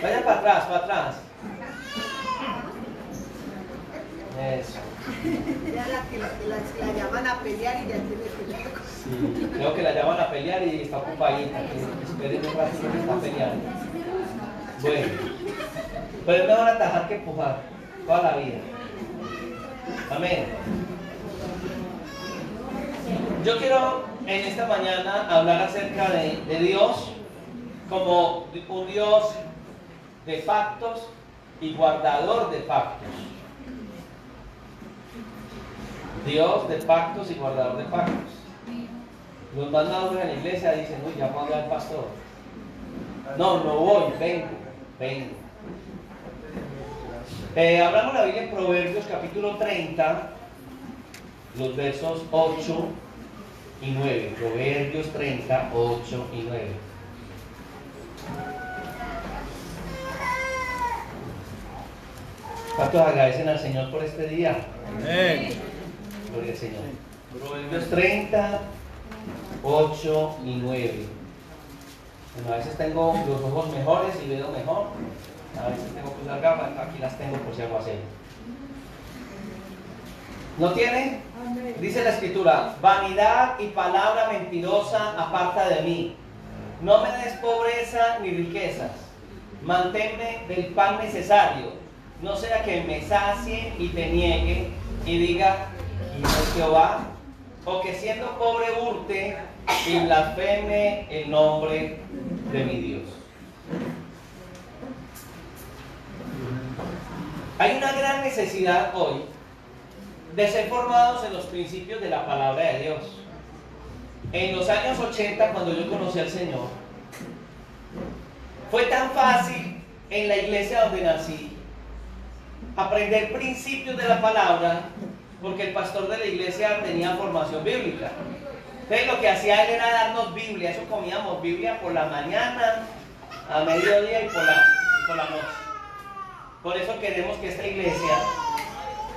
Vaya para atrás, para atrás. Eso. Ya la llaman a pelear y ya tiene pelear. Sí, creo que la llaman a pelear y está ocupadita. Que esperen un ratito que está peleando. Bueno, pero es mejor atajar que empujar toda la vida. Amén. Yo quiero en esta mañana hablar acerca de Dios como un Dios de pactos y guardador de pactos. Dios de pactos y guardador de pactos. Los más maduros en la iglesia dicen, uy, ya va a hablar el pastor. No voy, vengo. Hablamos la Biblia en Proverbios capítulo 30, los versos 8 y 9. Proverbios 30, 8 y 9. ¿Cuántos agradecen al Señor por este día? Amén. Gloria al Señor. Proverbios 30, 8 y 9. Bueno, a veces tengo los ojos mejores y veo mejor. A veces tengo que usar gafas, aquí las tengo por si hago así. ¿No tiene? Dice la Escritura, vanidad y palabra mentirosa aparta de mí. No me des pobreza ni riquezas. Manténme del pan necesario. No sea que me sacie y te niegue y diga, ¿quién es Jehová? O que siendo pobre hurte y blasfeme el nombre de mi Dios. Hay una gran necesidad hoy de ser formados en los principios de la palabra de Dios. En los años 80, cuando yo conocí al Señor, fue tan fácil en la iglesia donde nací aprender principios de la palabra, porque el pastor de la iglesia tenía formación bíblica. Entonces lo que hacía él era darnos Biblia. Eso comíamos Biblia por la mañana, a mediodía y por la noche. Por eso queremos que esta iglesia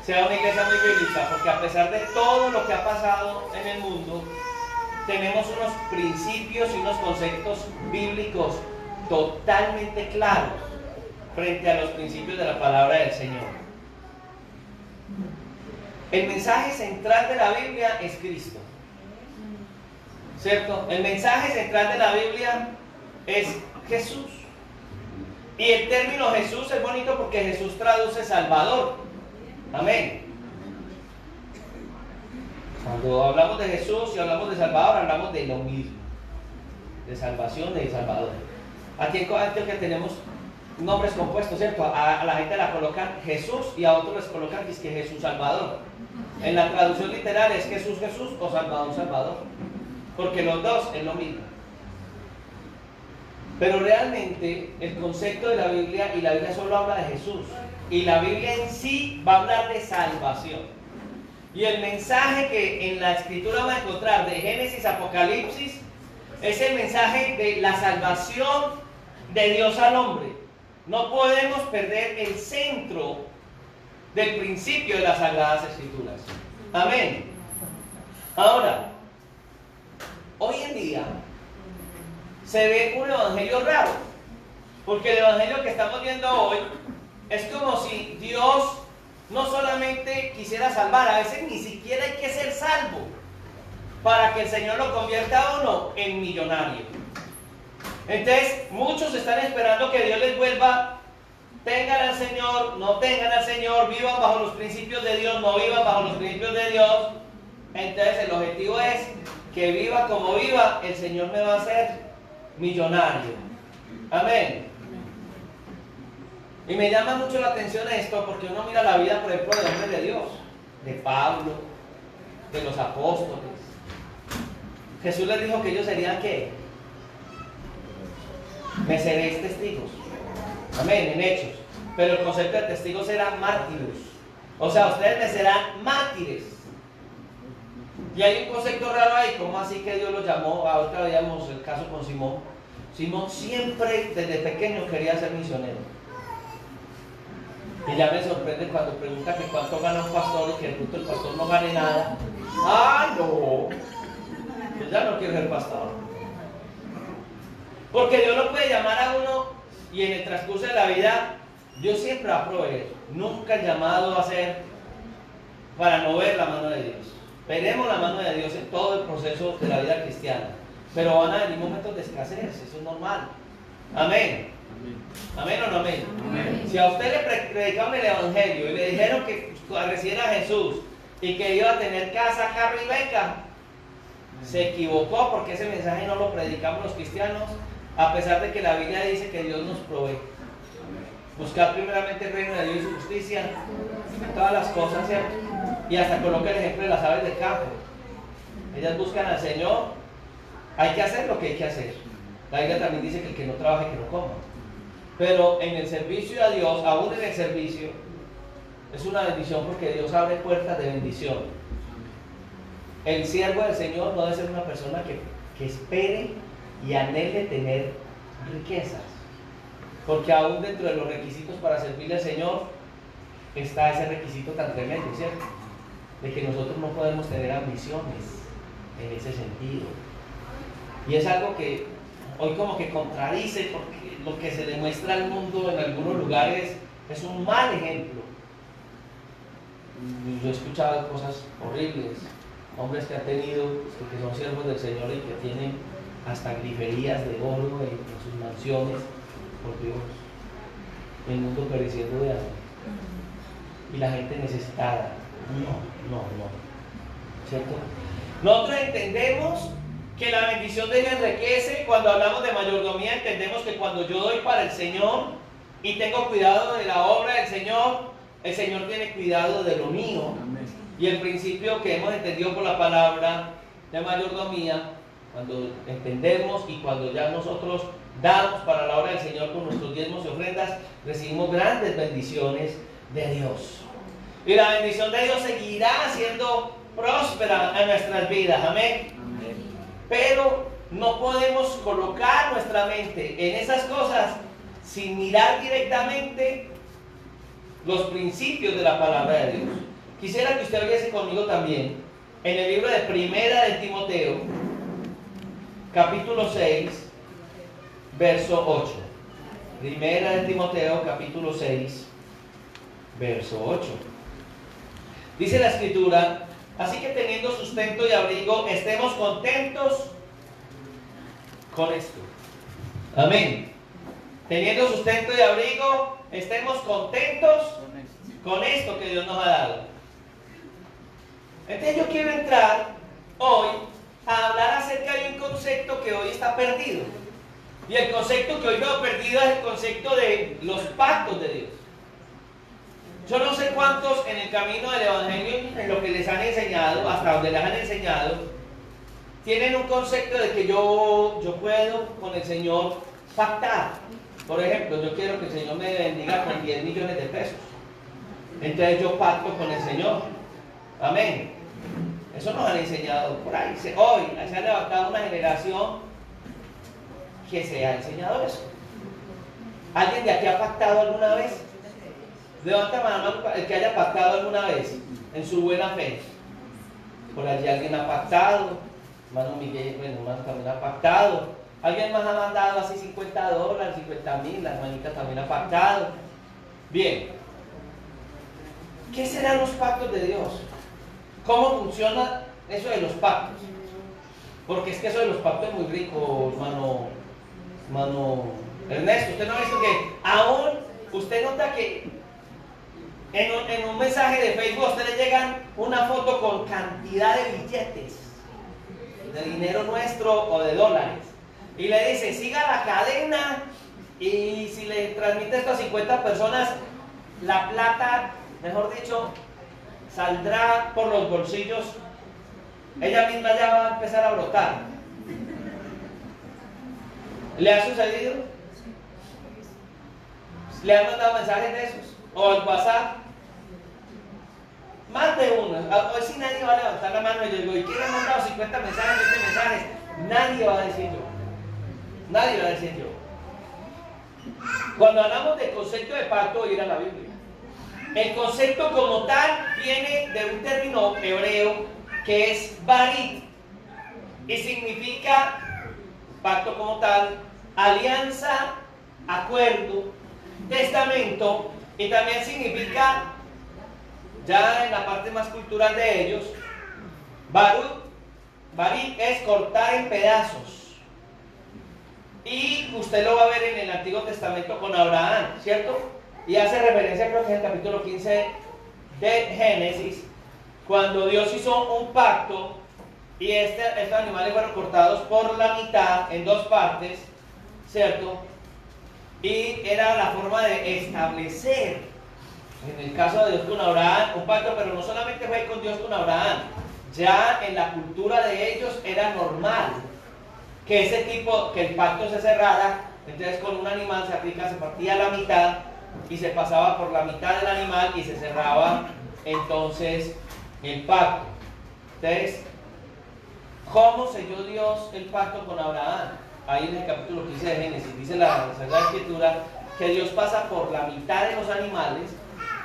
sea una iglesia muy bíblica, porque a pesar de todo lo que ha pasado en el mundo, tenemos unos principios y unos conceptos bíblicos totalmente claros frente a los principios de la palabra del Señor. El mensaje central de la Biblia es Cristo, ¿cierto? El mensaje central de la Biblia es Jesús. Y el término Jesús es bonito porque Jesús traduce Salvador. Amén. Cuando hablamos de Jesús y hablamos de Salvador, hablamos de lo mismo, de salvación, de Salvador. Aquí en Antioquia tenemos nombres compuestos, ¿cierto? A la gente la colocan Jesús y a otros les colocan que Jesús Salvador. En la traducción literal es Jesús Jesús o Salvador Salvador, porque los dos es lo mismo. Pero realmente el concepto de la Biblia, y la Biblia solo habla de Jesús, y la Biblia en sí va a hablar de salvación. Y el mensaje que en la Escritura va a encontrar de Génesis a Apocalipsis es el mensaje de la salvación de Dios al hombre. No podemos perder el centro del principio de las Sagradas Escrituras. Amén. Ahora, hoy en día se ve un evangelio raro, porque el evangelio que estamos viendo hoy es como si Dios no solamente quisiera salvar, a veces ni siquiera hay que ser salvo para que el Señor lo convierta a uno en millonario. Entonces muchos están esperando que Dios les vuelva, tengan al Señor, no tengan al Señor, vivan bajo los principios de Dios, no vivan bajo los principios de Dios. Entonces el objetivo es que viva como viva, el Señor me va a hacer millonario. Amén. Y me llama mucho la atención esto, porque uno mira la vida, por ejemplo, de hombres de Dios, de Pablo, de los apóstoles. Jesús les dijo que ellos serían ¿qué? Me seréis testigos. Amén, en Hechos. Pero el concepto de testigos era mártires. O sea, ustedes me serán mártires. Y hay un concepto raro ahí, ¿cómo así que Dios los llamó? Ahorita veíamos el caso con Simón. Simón siempre desde pequeño quería ser misionero. Y ya me sorprende cuando pregunta que cuánto gana un pastor y que el fruto del pastor no gane nada. ¡Ah, no! Yo ya no quiero ser pastor. Porque Dios lo puede llamar a uno y en el transcurso de la vida, Dios siempre va a proveer. Nunca el llamado va a ser para no ver la mano de Dios. Veremos la mano de Dios en todo el proceso de la vida cristiana, pero van a venir momentos de escasez, eso es normal. Amén. Amén o no amén. Amén. Si a usted le predicaron el evangelio y le dijeron que recibiera a Jesús y que iba a tener casa, carro y beca, se equivocó, porque ese mensaje no lo predicamos los cristianos, a pesar de que la Biblia dice que Dios nos provee. Buscar primeramente el reino de Dios y su justicia, todas las cosas, ¿cierto? Y hasta coloca el ejemplo de las aves del campo. Ellas buscan al Señor, hay que hacer lo que hay que hacer. La Biblia también dice que el que no trabaje, que no coma. Pero en el servicio a Dios, aún en el servicio, es una bendición, porque Dios abre puertas de bendición. El siervo del Señor no debe ser una persona que espere y anhele tener riquezas, porque aún dentro de los requisitos para servirle al Señor está ese requisito tan tremendo, ¿cierto? De que nosotros no podemos tener ambiciones en ese sentido. Y es algo que hoy como que contradice, porque lo que se demuestra al mundo en algunos lugares es un mal ejemplo. Yo he escuchado cosas horribles, hombres que han tenido, que son siervos del Señor y que tienen hasta griferías de oro en sus mansiones, por Dios, el mundo pereciendo de hambre y la gente necesitada. No, ¿cierto? Nosotros entendemos que la bendición de Dios enriquece. Cuando hablamos de mayordomía, entendemos que cuando yo doy para el Señor y tengo cuidado de la obra del Señor, el Señor tiene cuidado de lo mío. Amén. Y el principio que hemos entendido por la palabra de mayordomía, cuando entendemos y cuando ya nosotros damos para la obra del Señor con nuestros diezmos y ofrendas, recibimos grandes bendiciones de Dios. Y la bendición de Dios seguirá siendo próspera en nuestras vidas. Amén. Amén. Pero no podemos colocar nuestra mente en esas cosas sin mirar directamente los principios de la palabra de Dios. Quisiera que usted viese conmigo también en el libro de Primera de Timoteo, capítulo 6, verso 8. Primera de Timoteo, capítulo 6, verso 8. Dice la Escritura: así que teniendo sustento y abrigo, estemos contentos con esto. Amén. Teniendo sustento y abrigo, estemos contentos con esto que Dios nos ha dado. Entonces yo quiero entrar hoy a hablar acerca de un concepto que hoy está perdido. Y el concepto que hoy veo perdido es el concepto de los pactos de Dios. Yo no sé cuántos en el camino del Evangelio, en lo que les han enseñado, hasta donde les han enseñado, tienen un concepto de que yo puedo con el Señor pactar. Por ejemplo, yo quiero que el Señor me bendiga con 10 millones de pesos. Entonces yo pacto con el Señor. Amén. Eso nos han enseñado por ahí. Hoy se ha levantado una generación que se ha enseñado eso. ¿Alguien de aquí ha pactado alguna vez? Levanta mano el que haya pactado alguna vez en su buena fe. Por allí alguien ha pactado. Hermano Miguel, bueno, hermano también ha pactado. Alguien más ha mandado así $50, 50,000. La hermanita también ha pactado. Bien. ¿Qué serán los pactos de Dios? ¿Cómo funciona eso de los pactos? Porque es que eso de los pactos es muy rico, hermano Ernesto. Usted no ha visto que aún usted nota que en un mensaje de Facebook a usted le llegan una foto con cantidad de billetes, de dinero nuestro o de dólares, y le dice: siga la cadena, y si le transmite esto a 50 personas, la plata, mejor dicho, saldrá por los bolsillos, ella misma ya va a empezar a brotar. ¿Le ha sucedido? ¿Le han mandado mensajes de esos? ¿O en WhatsApp? Más de uno. Hoy sí nadie va a levantar la mano y yo digo: ¿y quién ha mandado 50 mensajes, 20 mensajes? Nadie va a decir yo. Nadie va a decir yo. Cuando hablamos del concepto de pacto, ir a la Biblia. El concepto como tal viene de un término hebreo que es barit, y significa, pacto como tal, alianza acuerdo, testamento, y también significa, ya en la parte más cultural de ellos, barit es cortar en pedazos. Y usted lo va a ver en el Antiguo Testamento con Abraham, ¿cierto? Y hace referencia, creo que es el capítulo 15 de Génesis, cuando Dios hizo un pacto y estos animales fueron cortados por la mitad en dos partes, ¿cierto? Y era la forma de establecer, en el caso de Dios con Abraham, un pacto, pero no solamente fue con Dios con Abraham, ya en la cultura de ellos era normal que que el pacto se cerrara. Entonces con un animal se partía a la mitad y se pasaba por la mitad del animal y se cerraba entonces el pacto. Entonces, ¿cómo selló Dios el pacto con Abraham? Ahí en el capítulo 15 de Génesis dice la Sagrada Escritura que Dios pasa por la mitad de los animales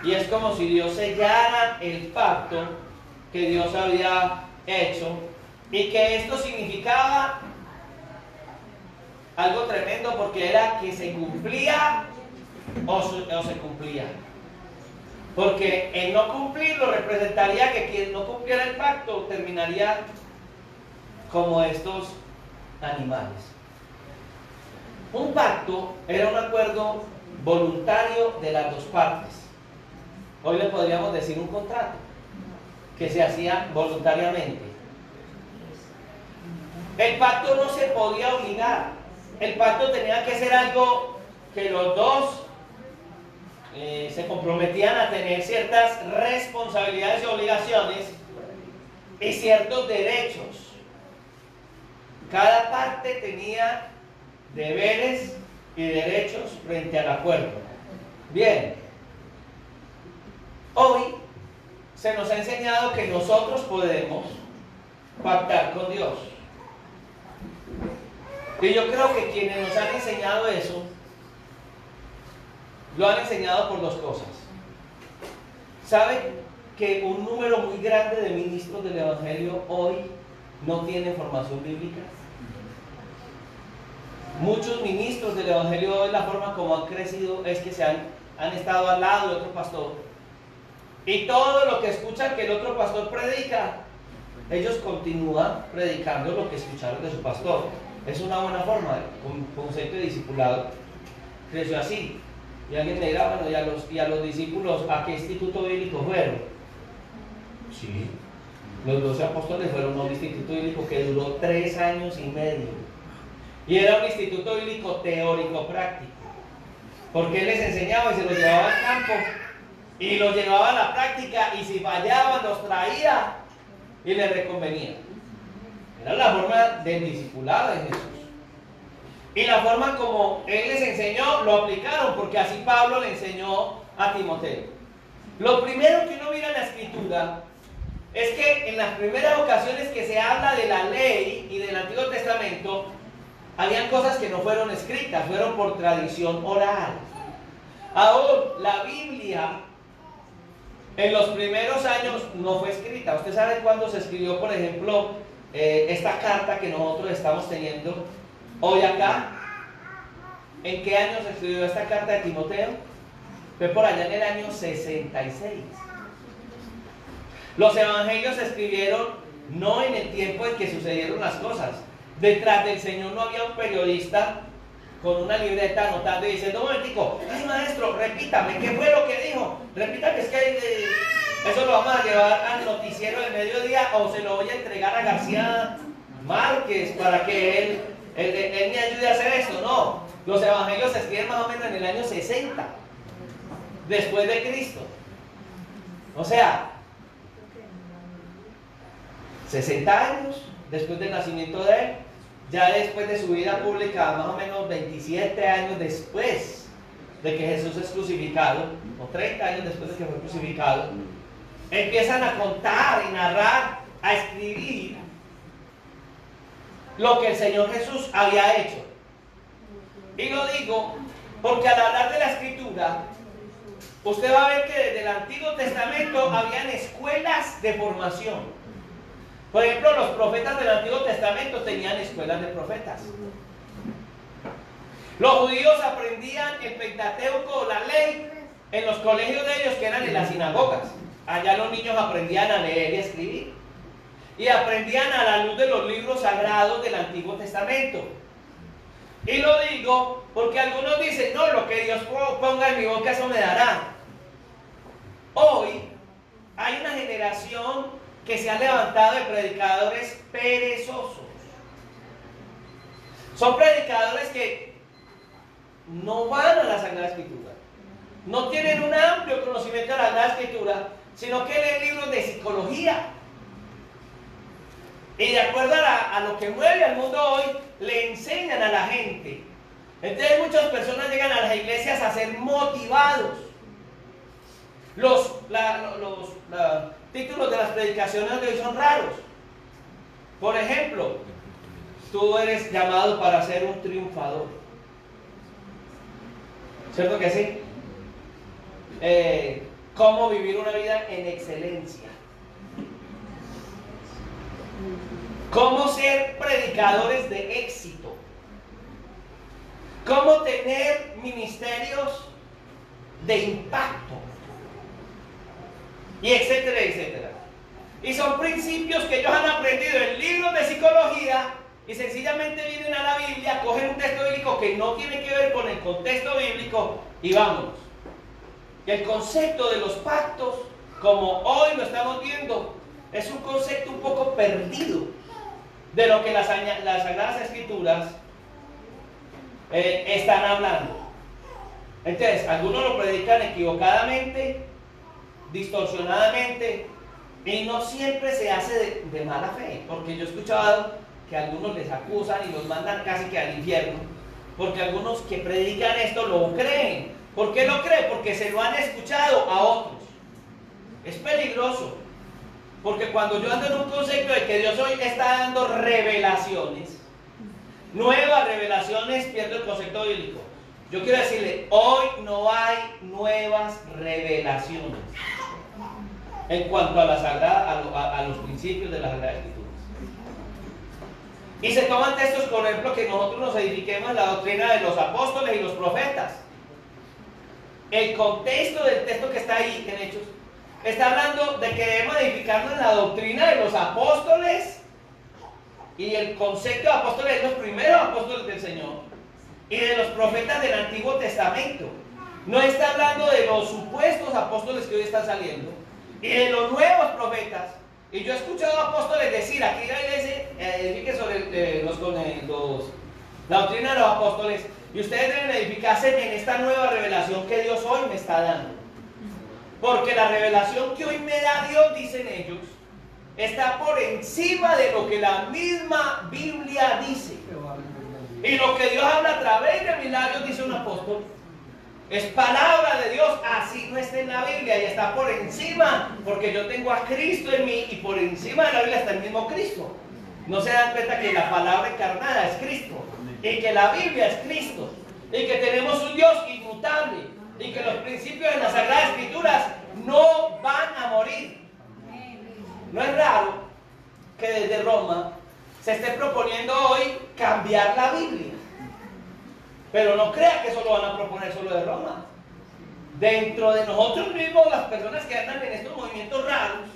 y es como si Dios sellara el pacto que Dios había hecho, y que esto significaba algo tremendo, porque era que se cumplía o se cumplía. Porque el no cumplirlo representaría que quien no cumpliera el pacto terminaría como estos animales. Un pacto era un acuerdo voluntario de las dos partes. Hoy le podríamos decir un contrato que se hacía voluntariamente. El pacto no se podía obligar. El pacto tenía que ser algo que los dos se comprometían a tener ciertas responsabilidades y obligaciones y ciertos derechos. Cada parte tenía deberes y derechos frente al acuerdo. Bien, hoy se nos ha enseñado que nosotros podemos pactar con Dios. Y yo creo que quienes nos han enseñado eso, lo han enseñado por dos cosas. ¿Saben que un número muy grande de ministros del Evangelio hoy no tienen formación bíblica? Muchos ministros del Evangelio hoy, la forma como han crecido es que han estado al lado de otro pastor, y todo lo que escuchan que el otro pastor predica, ellos continúan predicando lo que escucharon de su pastor. Es una buena forma, un concepto de discipulado creció así. Y alguien me dirá, bueno, y a los discípulos, ¿a qué instituto bíblico fueron? Sí, los 12 apóstoles fueron a un instituto bíblico que duró 3 años y medio. Y era un instituto bíblico teórico práctico, porque él les enseñaba y se los llevaba al campo, y los llevaba a la práctica, y si fallaban los traía y les reconvenía. Era la forma del discipulado de Jesús. Y la forma como él les enseñó, lo aplicaron, porque así Pablo le enseñó a Timoteo. Lo primero que uno mira en la Escritura es que en las primeras ocasiones que se habla de la ley y del Antiguo Testamento, habían cosas que no fueron escritas, fueron por tradición oral. Aún la Biblia en los primeros años no fue escrita. ¿Usted sabe cuándo se escribió, por ejemplo, esta carta que nosotros estamos teniendo hoy acá? ¿En qué año se escribió esta carta de Timoteo? Fue por allá en el año 66. Los evangelios se escribieron no en el tiempo en que sucedieron las cosas. Detrás del Señor no había un periodista con una libreta anotando y diciendo, un momentico, ay maestro, repítame, ¿qué fue lo que dijo? Repítame, es que eso lo vamos a llevar al noticiero del mediodía, o se lo voy a entregar a García Márquez para que él me ayude a hacer esto. No, los evangelios se escriben más o menos en el año 60 después de Cristo. O sea, 60 años después del nacimiento de él, ya después de su vida pública, más o menos 27 años después de que Jesús es crucificado, o 30 años después de que fue crucificado, empiezan a contar y narrar, a escribir lo que el Señor Jesús había hecho. Y lo digo porque al hablar de la Escritura, usted va a ver que desde el Antiguo Testamento habían escuelas de formación. Por ejemplo, los profetas del Antiguo Testamento tenían escuelas de profetas. Los judíos aprendían el Pentateuco, la ley, en los colegios de ellos que eran en las sinagogas. Allá los niños aprendían a leer y a escribir. Y aprendían a la luz de los libros sagrados del Antiguo Testamento. Y lo digo porque algunos dicen, no, lo que Dios ponga en mi boca eso me dará. Hoy hay una generación que se ha levantado de predicadores perezosos. Son predicadores que no van a la Sagrada Escritura, no tienen un amplio conocimiento de la Sagrada Escritura, sino que leen libros de psicología. Y de acuerdo a lo que mueve al mundo hoy, le enseñan a la gente. Entonces muchas personas llegan a las iglesias a ser motivados. Los títulos de las predicaciones de hoy son raros. Por ejemplo, tú eres llamado para ser un triunfador. ¿Cierto que sí? ¿Cómo vivir una vida en excelencia? ¿Cómo ser predicadores de éxito? ¿Cómo tener ministerios de impacto? Y etcétera, etcétera. Y son principios que ellos han aprendido en libros de psicología y sencillamente vienen a la Biblia, cogen un texto bíblico que no tiene que ver con el contexto bíblico y vámonos. El concepto de los pactos, como hoy lo estamos viendo, es un concepto un poco perdido de lo que las Sagradas Escrituras están hablando. Entonces, algunos lo predican equivocadamente, distorsionadamente, y no siempre se hace de mala fe, porque yo he escuchado que algunos les acusan y los mandan casi que al infierno, porque algunos que predican esto lo creen. ¿Por qué lo creen? Porque se lo han escuchado a otros. Es peligroso. Porque cuando yo ando en un concepto de que Dios hoy está dando revelaciones, nuevas revelaciones, pierdo el concepto bíblico. Yo quiero decirle, hoy no hay nuevas revelaciones en cuanto a la Sagrada, a los principios de la Sagrada Escritura. Y se toman textos, por ejemplo, que nosotros nos edifiquemos en la doctrina de los apóstoles y los profetas. El contexto del texto que está ahí en Hechos está hablando de que debemos edificarnos en la doctrina de los apóstoles, y el concepto de apóstoles es los primeros apóstoles del Señor, y de los profetas del Antiguo Testamento. No está hablando de los supuestos apóstoles que hoy están saliendo y de los nuevos profetas. Y yo he escuchado apóstoles decir, aquí la iglesia edifique sobre la doctrina de los apóstoles, y ustedes deben edificarse en esta nueva revelación que Dios hoy me está dando. Porque la revelación que hoy me da Dios, dicen ellos, está por encima de lo que la misma Biblia dice. Y lo que Dios habla a través de milagros, dice un apóstol, es palabra de Dios, así no está en la Biblia y está por encima, porque yo tengo a Cristo en mí y por encima de la Biblia está el mismo Cristo. No se dan cuenta que la palabra encarnada es Cristo y que la Biblia es Cristo y que tenemos un Dios inmutable y que los principios de las Sagradas Escrituras no van a morir. No es raro que desde Roma se esté proponiendo hoy cambiar la Biblia. Pero no crea que eso lo van a proponer solo de Roma. Dentro de nosotros mismos, las personas que andan en estos movimientos raros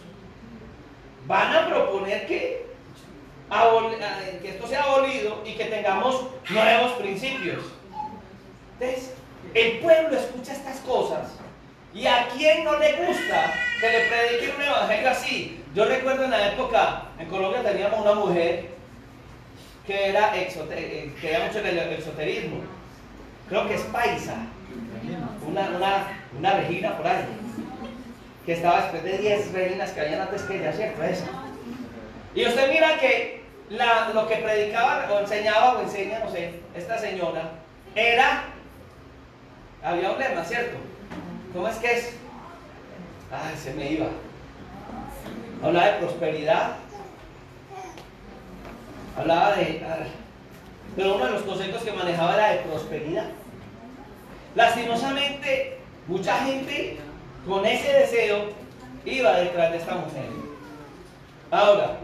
van a proponer que esto sea abolido y que tengamos nuevos principios. Entonces, el pueblo escucha estas cosas, y a quien no le gusta que le prediquen un evangelio así. Yo recuerdo en la época, en Colombia teníamos una mujer que era creía mucho en el exoterismo. Creo que es paisa, una Regina por ahí, que estaba después de 10 reinas que habían antes que ella, ¿cierto? Esa. Y usted mira que lo que predicaba o enseñaba o enseña, no sé, esta señora, había un lema, ¿cierto? ¿Cómo es que es? Ay, se me iba. Hablaba de prosperidad, hablaba pero uno de los conceptos que manejaba era de prosperidad. Lastimosamente, mucha gente con ese deseo iba detrás de esta mujer. Ahora,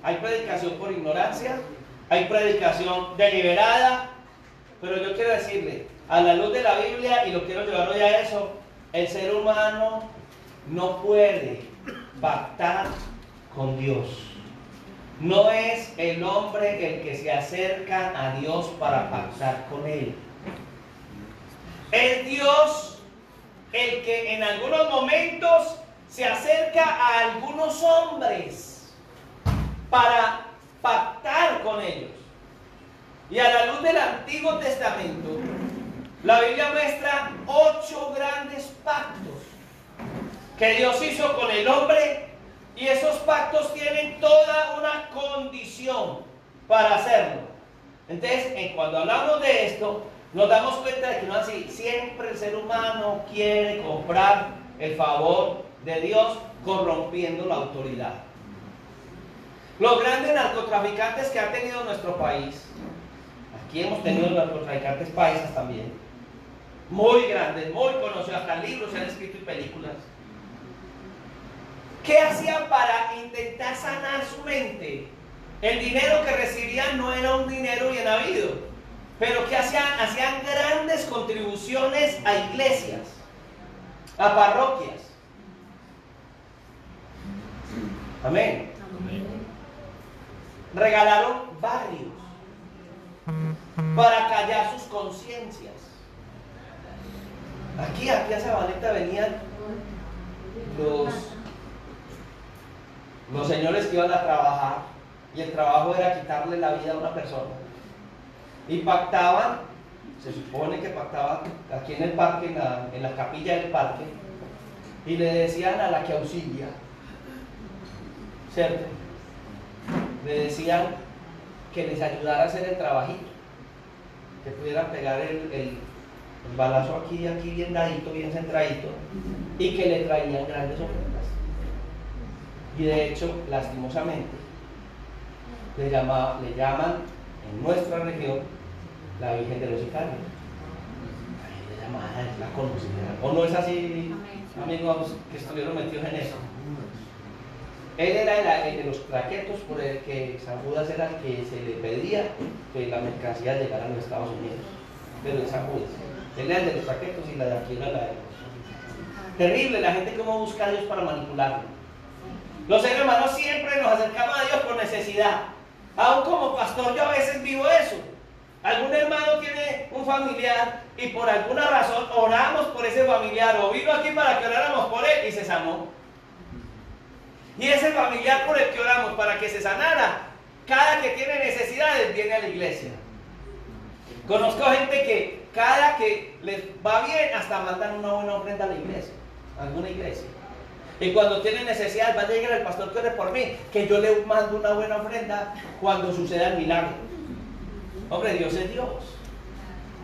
hay predicación por ignorancia, hay predicación deliberada, pero yo quiero decirle, a la luz de la Biblia, y lo quiero llevar hoy a eso, el ser humano no puede pactar con Dios. No es el hombre el que se acerca a Dios para pactar con Él. Es Dios el que en algunos momentos se acerca a algunos hombres para pactar con ellos. Y a la luz del Antiguo Testamento, la Biblia muestra 8 grandes pactos que Dios hizo con el hombre, y esos pactos tienen toda una condición para hacerlo. Entonces, cuando hablamos de esto, nos damos cuenta de que no es así. Siempre el ser humano quiere comprar el favor de Dios corrompiendo la autoridad. Los grandes narcotraficantes que ha tenido nuestro país, aquí hemos tenido narcotraficantes paisas también, muy grandes, muy conocidos, hasta libros se han escrito y películas. ¿Qué hacían para intentar sanar su mente? El dinero que recibían no era un dinero bien habido, pero ¿qué hacían? Hacían grandes contribuciones a iglesias, a parroquias. Amén. Regalaron barrios para callar sus conciencias. Aquí a Sabaneta venían los señores que iban a trabajar, y el trabajo era quitarle la vida a una persona. Y pactaban, se supone que pactaban aquí en el parque, en la capilla del parque, y le decían a la que auxilia, ¿cierto? Le decían que les ayudara a hacer el trabajito, que pudieran pegar el balazo aquí bien dadito, bien centradito, y que le traían grandes ofrendas. Y de hecho, lastimosamente, le llaman en nuestra región la Virgen de los Sicarios. Ahí le llaman, es la conocida. ¿O no es así, amigos que estuvieron metidos en eso? Él era el de los traquetos, por el que San Judas era el que se le pedía que la mercancía llegara a los Estados Unidos. Pero es San Judas. Él era el de los traquetos y la de aquí era la de los. Terrible la gente cómo busca a Dios para manipularlo. Los seres humanos siempre nos acercamos a Dios por necesidad. Aún como pastor yo a veces vivo eso. Algún hermano tiene un familiar y por alguna razón oramos por ese familiar, o vino aquí para que oráramos por él y se sanó. Y ese familiar por el que oramos para que se sanara, cada que tiene necesidades viene a la iglesia. Conozco gente que cada que les va bien hasta mandan una buena ofrenda a la iglesia, a alguna iglesia. Y cuando tienen necesidad, va a llegar el pastor que ore por mí, que yo le mando una buena ofrenda cuando suceda el milagro. Hombre, Dios es Dios.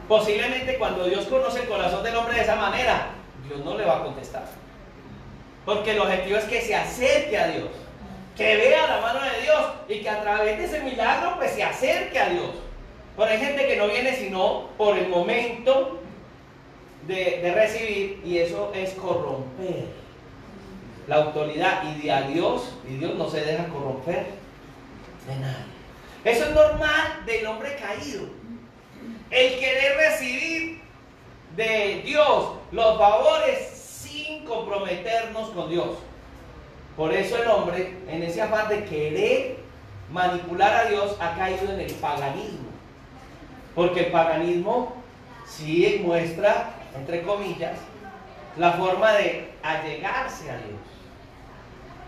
Posiblemente cuando Dios conoce el corazón del hombre de esa manera, Dios no le va a contestar. Porque el objetivo es que se acerque a Dios, que vea la mano de Dios y que a través de ese milagro pues se acerque a Dios. Pero hay gente que no viene sino por el momento de recibir, y eso es corromper la autoridad y Dios no se deja corromper de nadie. Eso es normal del hombre caído, el querer recibir de Dios los favores sin comprometernos con Dios. Por eso el hombre, en ese afán de querer manipular a Dios, ha caído en el paganismo, porque el paganismo sí muestra, entre comillas, la forma de allegarse a Dios.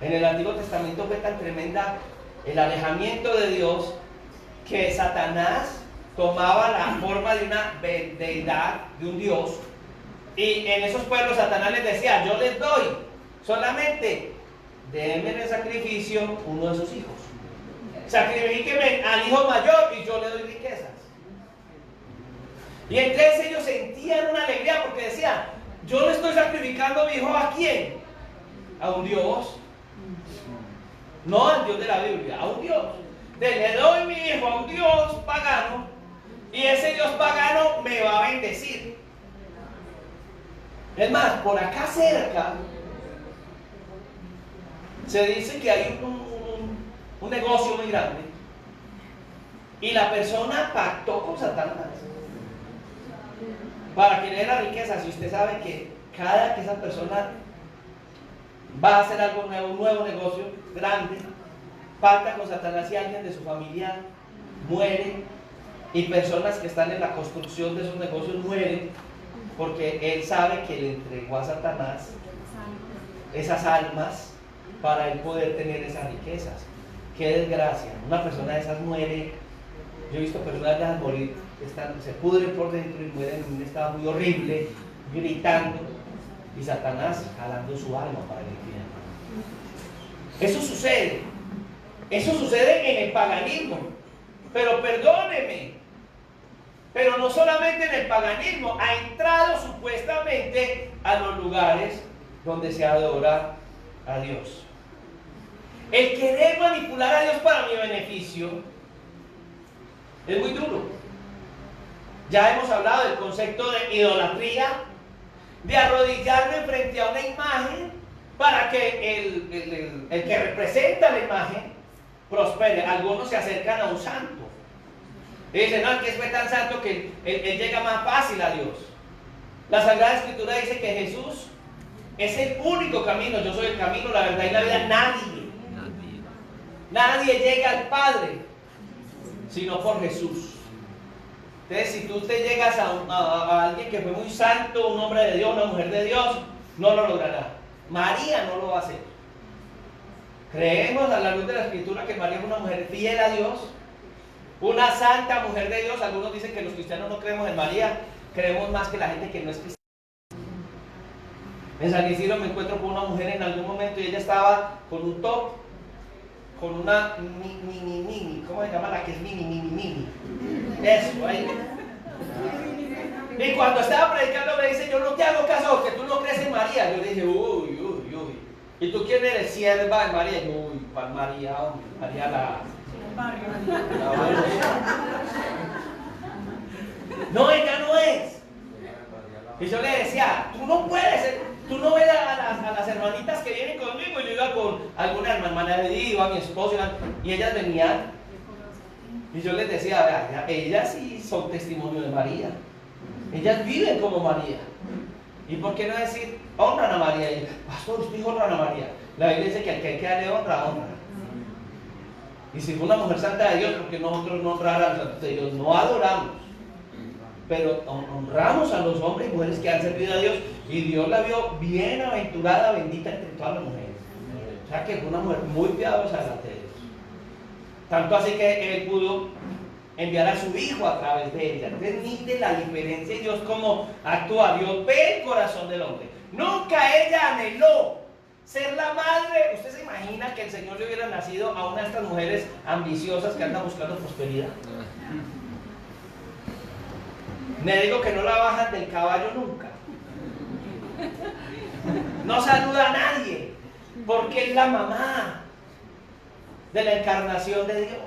En el Antiguo Testamento fue tan tremenda el alejamiento de Dios que Satanás tomaba la forma de una deidad, de un Dios, y en esos pueblos Satanás les decía: yo les doy, solamente denme en sacrificio uno de sus hijos, sacrifíqueme al hijo mayor y yo le doy riquezas. Y entonces ellos sentían una alegría porque decían: yo le estoy sacrificando a mi hijo, ¿a quién? A un Dios. No al Dios de la Biblia, a un Dios. Le doy mi hijo a un Dios pagano, y ese Dios pagano me va a bendecir. Es más, por acá cerca se dice que hay un negocio muy grande, y la persona pactó con Satanás. Para querer la riqueza, si usted sabe que cada que esa persona va a hacer algo nuevo, un nuevo negocio grande, pacta con Satanás y alguien de su familia muere, y personas que están en la construcción de esos negocios mueren, porque él sabe que le entregó a Satanás esas almas para él poder tener esas riquezas. Qué desgracia, una persona de esas muere. Yo he visto personas de esas morir, se pudren por dentro y mueren en un estado muy horrible, gritando, y Satanás jalando su alma para el infierno. Eso sucede en el paganismo. Pero perdóneme, pero no solamente en el paganismo, ha entrado supuestamente a los lugares donde se adora a Dios. El querer manipular a Dios para mi beneficio es muy duro. Ya hemos hablado del concepto de idolatría, de arrodillarme frente a una imagen para que el que representa la imagen prospere. Algunos se acercan a un santo y dicen, no, el que fue tan santo que él llega más fácil a Dios. La Sagrada Escritura dice que Jesús es el único camino. Yo soy el camino, la verdad y la vida. Nadie llega al Padre sino por Jesús. Entonces, si tú te llegas a alguien que fue muy santo, un hombre de Dios, una mujer de Dios, no lo logrará. María no lo va a hacer. Creemos a la luz de la Escritura que María es una mujer fiel a Dios, una santa mujer de Dios. Algunos dicen que los cristianos no creemos en María, creemos más que la gente que no es cristiana. En San Isidro me encuentro con una mujer en algún momento y ella estaba con un top, con una mini, ¿cómo se llama la que es mini? Eso, ahí. Y cuando estaba predicando me dice, yo no te hago caso porque tú no crees en María. Yo le dije, uy. ¿Y tú quién eres? Sierva de María. Y yo, uy, ¿cuál María? María la no, ella no es. Y yo le decía, tú no puedes, tú no ves a las hermanitas que vienen conmigo. Y yo iba con alguna hermana de Dios, iba a mi esposo, y ellas venían. Y yo les decía, vea, ellas sí son testimonio de María. Ellas viven como María. ¿Y por qué no decir, honran a María? Y, pastor, usted honra a María. La Biblia dice que al que hay que darle honra. Y si fue una mujer santa de Dios, porque nosotros no honrar a los santos de Dios, no adoramos, pero honramos a los hombres y mujeres que han servido a Dios, y Dios la vio bienaventurada, bendita entre todas las mujeres. O sea que fue una mujer muy piadosa delante de Dios. Tanto así que Él pudo enviar a su Hijo a través de ella. Entonces, mire la diferencia de Dios, cómo actúa. Dios ve el corazón del hombre. Nunca ella anheló ser la madre. ¿Usted se imagina que el Señor le hubiera nacido a una de estas mujeres ambiciosas que andan buscando prosperidad? Me digo que no la bajan del caballo nunca. No saluda a nadie, porque es la mamá de la encarnación de Dios.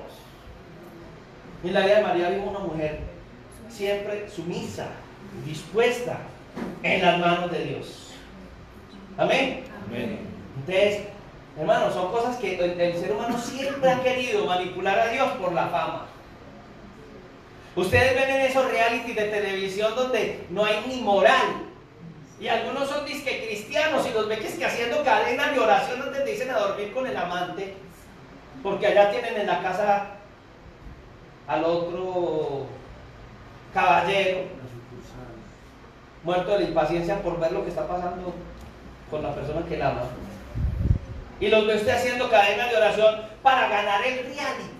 En la vida de María vimos una mujer siempre sumisa, dispuesta en las manos de Dios. Amén. Entonces, hermanos, son cosas que el ser humano siempre ha querido manipular a Dios por la fama. Ustedes ven en esos reality de televisión donde no hay ni moral, y algunos son disque cristianos y los ven que haciendo cadenas de oración donde te dicen a dormir con el amante, porque allá tienen en la casa al otro caballero muerto de la impaciencia por ver lo que está pasando con la persona que él ama, y los ve usted haciendo cadenas de oración para ganar el reality.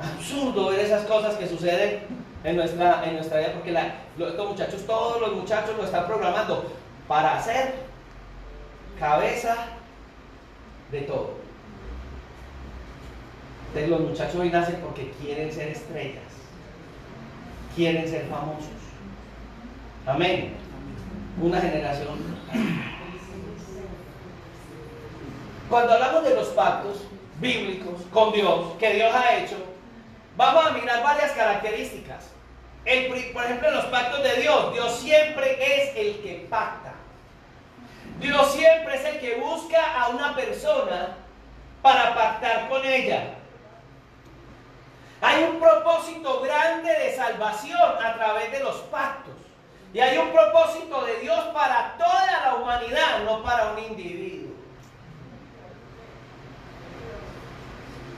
Absurdo ver esas cosas que suceden en nuestra vida, porque estos muchachos, todos los muchachos lo están programando para ser cabeza de todo. Entonces los muchachos hoy nacen porque quieren ser estrellas, quieren ser famosos. Amén. Una generación. Cuando hablamos de los pactos bíblicos con Dios, que Dios ha hecho, vamos a mirar varias características. Por ejemplo, en los pactos de Dios, Dios siempre es el que pacta. Dios siempre es el que busca a una persona para pactar con ella. Hay un propósito grande de salvación a través de los pactos. Y hay un propósito de Dios para toda la humanidad, no para un individuo.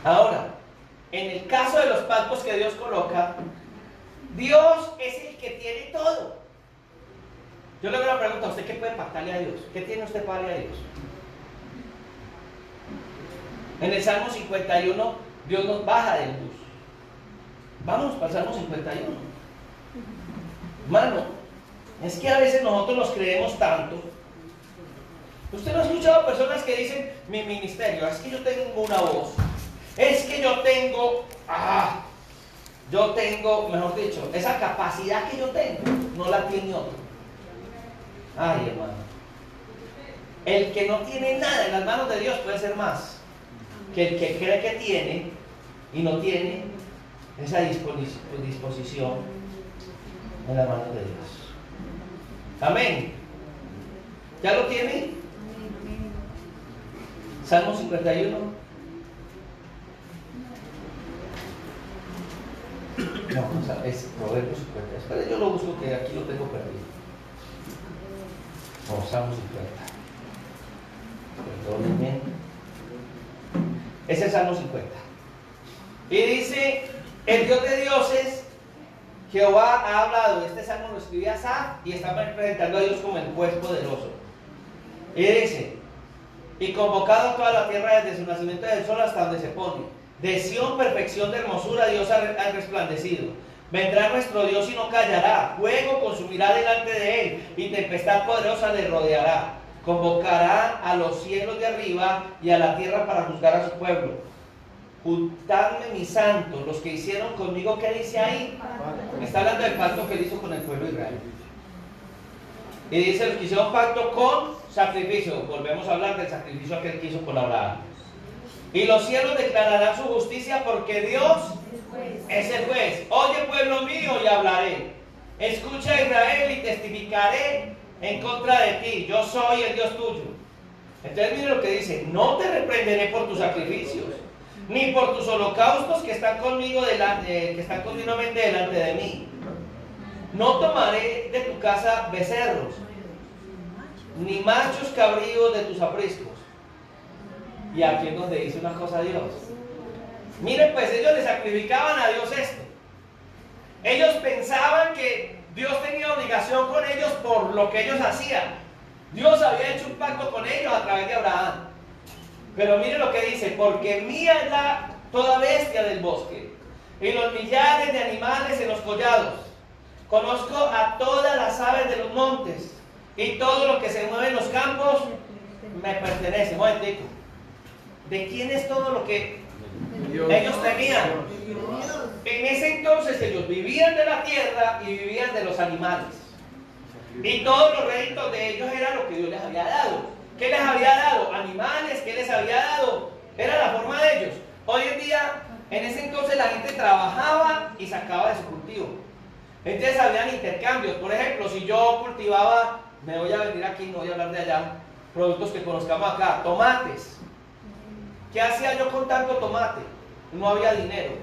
Ahora, en el caso de los pactos que Dios coloca, Dios es el que tiene todo. Yo le hago una pregunta a usted: ¿qué puede pactarle a Dios? ¿Qué tiene usted para darle a Dios? En el Salmo 51, Dios nos baja del bus. Vamos para el Salmo 51. Hermano, es que a veces nosotros nos creemos tanto. Usted no ha escuchado personas que dicen: mi ministerio, es que yo tengo una voz, es que yo tengo, mejor dicho, esa capacidad que yo tengo, no la tiene otro. Ay, hermano, el que no tiene nada en las manos de Dios puede ser más que el que cree que tiene y no tiene esa disposición en las manos de Dios. Amén. ¿Ya lo tiene? Salmo 51. No, es Proverbios 50. Espera, yo lo busco, que aquí lo tengo perdido. No, Salmo 50. Perdónenme. Es el Salmo 50. Y dice: el Dios de dioses, Jehová, ha hablado. Este salmo lo escribía Asaf y está presentando a Dios como el juez poderoso. Y dice: y convocado a toda la tierra desde su nacimiento del sol hasta donde se pone. De Sión, perfección de hermosura, Dios ha resplandecido. Vendrá nuestro Dios y no callará. Fuego consumirá delante de él, y tempestad poderosa le rodeará. Convocará a los cielos de arriba y a la tierra para juzgar a su pueblo. Juntadme mis santos, los que hicieron conmigo. ¿Qué dice ahí? Está hablando del pacto que él hizo con el pueblo de Israel. Y dice: los que hicieron pacto con sacrificio. Volvemos a hablar del sacrificio que él quiso con Abraham. Y los cielos declararán su justicia, porque Dios es el juez. Oye, pueblo mío, y hablaré. Escucha, Israel, y testificaré en contra de ti. Yo soy el Dios tuyo. Entonces mire lo que dice: no te reprenderé por tus sacrificios, ni por tus holocaustos que están conmigo que están continuamente delante de mí. No tomaré de tu casa becerros, ni machos cabríos de tus apriscos. Y aquí es donde dice una cosa Dios. Miren, pues ellos le sacrificaban a Dios esto. Ellos pensaban que Dios tenía obligación con ellos por lo que ellos hacían. Dios había hecho un pacto con ellos a través de Abraham. Pero miren lo que dice: porque mía es toda bestia del bosque, y los millares de animales en los collados. Conozco a todas las aves de los montes, y todo lo que se mueve en los campos me pertenece. Un momentico. ¿De quién es todo lo que ellos tenían? En ese entonces ellos vivían de la tierra y vivían de los animales. Y todos los réditos de ellos era lo que Dios les había dado. ¿Qué les había dado? Animales. ¿Qué les había dado? Era la forma de ellos. Hoy en día, en ese entonces la gente trabajaba y sacaba de su cultivo. Entonces habían intercambios. Por ejemplo, si yo cultivaba, me voy a venir aquí, no voy a hablar de allá, productos que conozcamos acá, tomates. ¿Qué hacía yo con tanto tomate? No había dinero.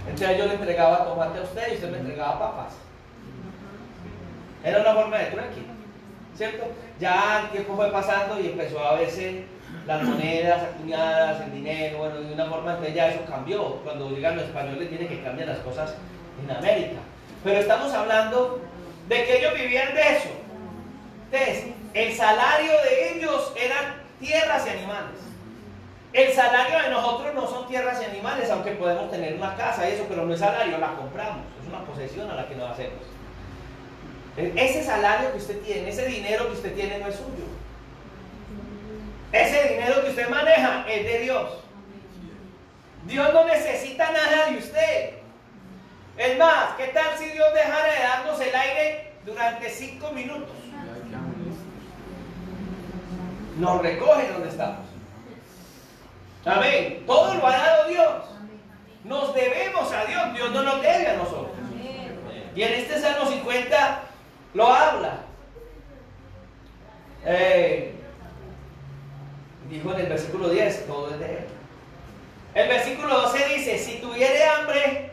Entonces yo le entregaba tomate a usted y usted me entregaba papas. Era una forma de trueque, ¿cierto? Ya el tiempo fue pasando y empezó a verse las monedas acuñadas, el dinero, bueno, de una forma, entonces ya eso cambió. Cuando llegan los españoles tienen que cambiar las cosas en América. Pero estamos hablando de que ellos vivían de eso. Entonces, el salario de ellos eran tierras y animales. El salario de nosotros no son tierras y animales, aunque podemos tener una casa y eso, pero no es salario, la compramos, es una posesión a la que nos hacemos. Ese salario que usted tiene, ese dinero que usted tiene no es suyo. Ese dinero que usted maneja es de Dios. Dios no necesita nada de usted. Es más, ¿qué tal si Dios dejara de darnos el aire durante 5 minutos? Nos recoge donde estamos. Amén. Todo lo ha dado Dios. Nos debemos a Dios. Dios no nos debe a nosotros. Y en este Salmo 50 lo habla. Dijo en el versículo 10: todo es de Él. El versículo 12 dice, si tuviere hambre,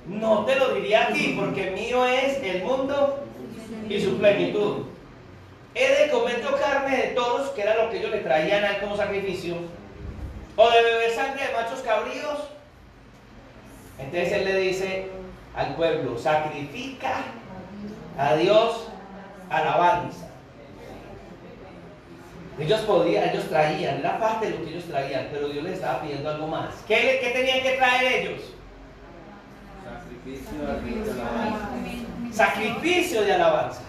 no te lo diría a ti, porque mío es el mundo y su plenitud. He de comer yo carne de todos, que era lo que ellos le traían a él como sacrificio, o de beber sangre de machos cabríos. Entonces él le dice al pueblo, sacrifica a Dios alabanza. Ellos traían, era parte de lo que ellos traían, pero Dios les estaba pidiendo algo más. ¿Qué tenían que traer ellos? Sacrificio de alabanza.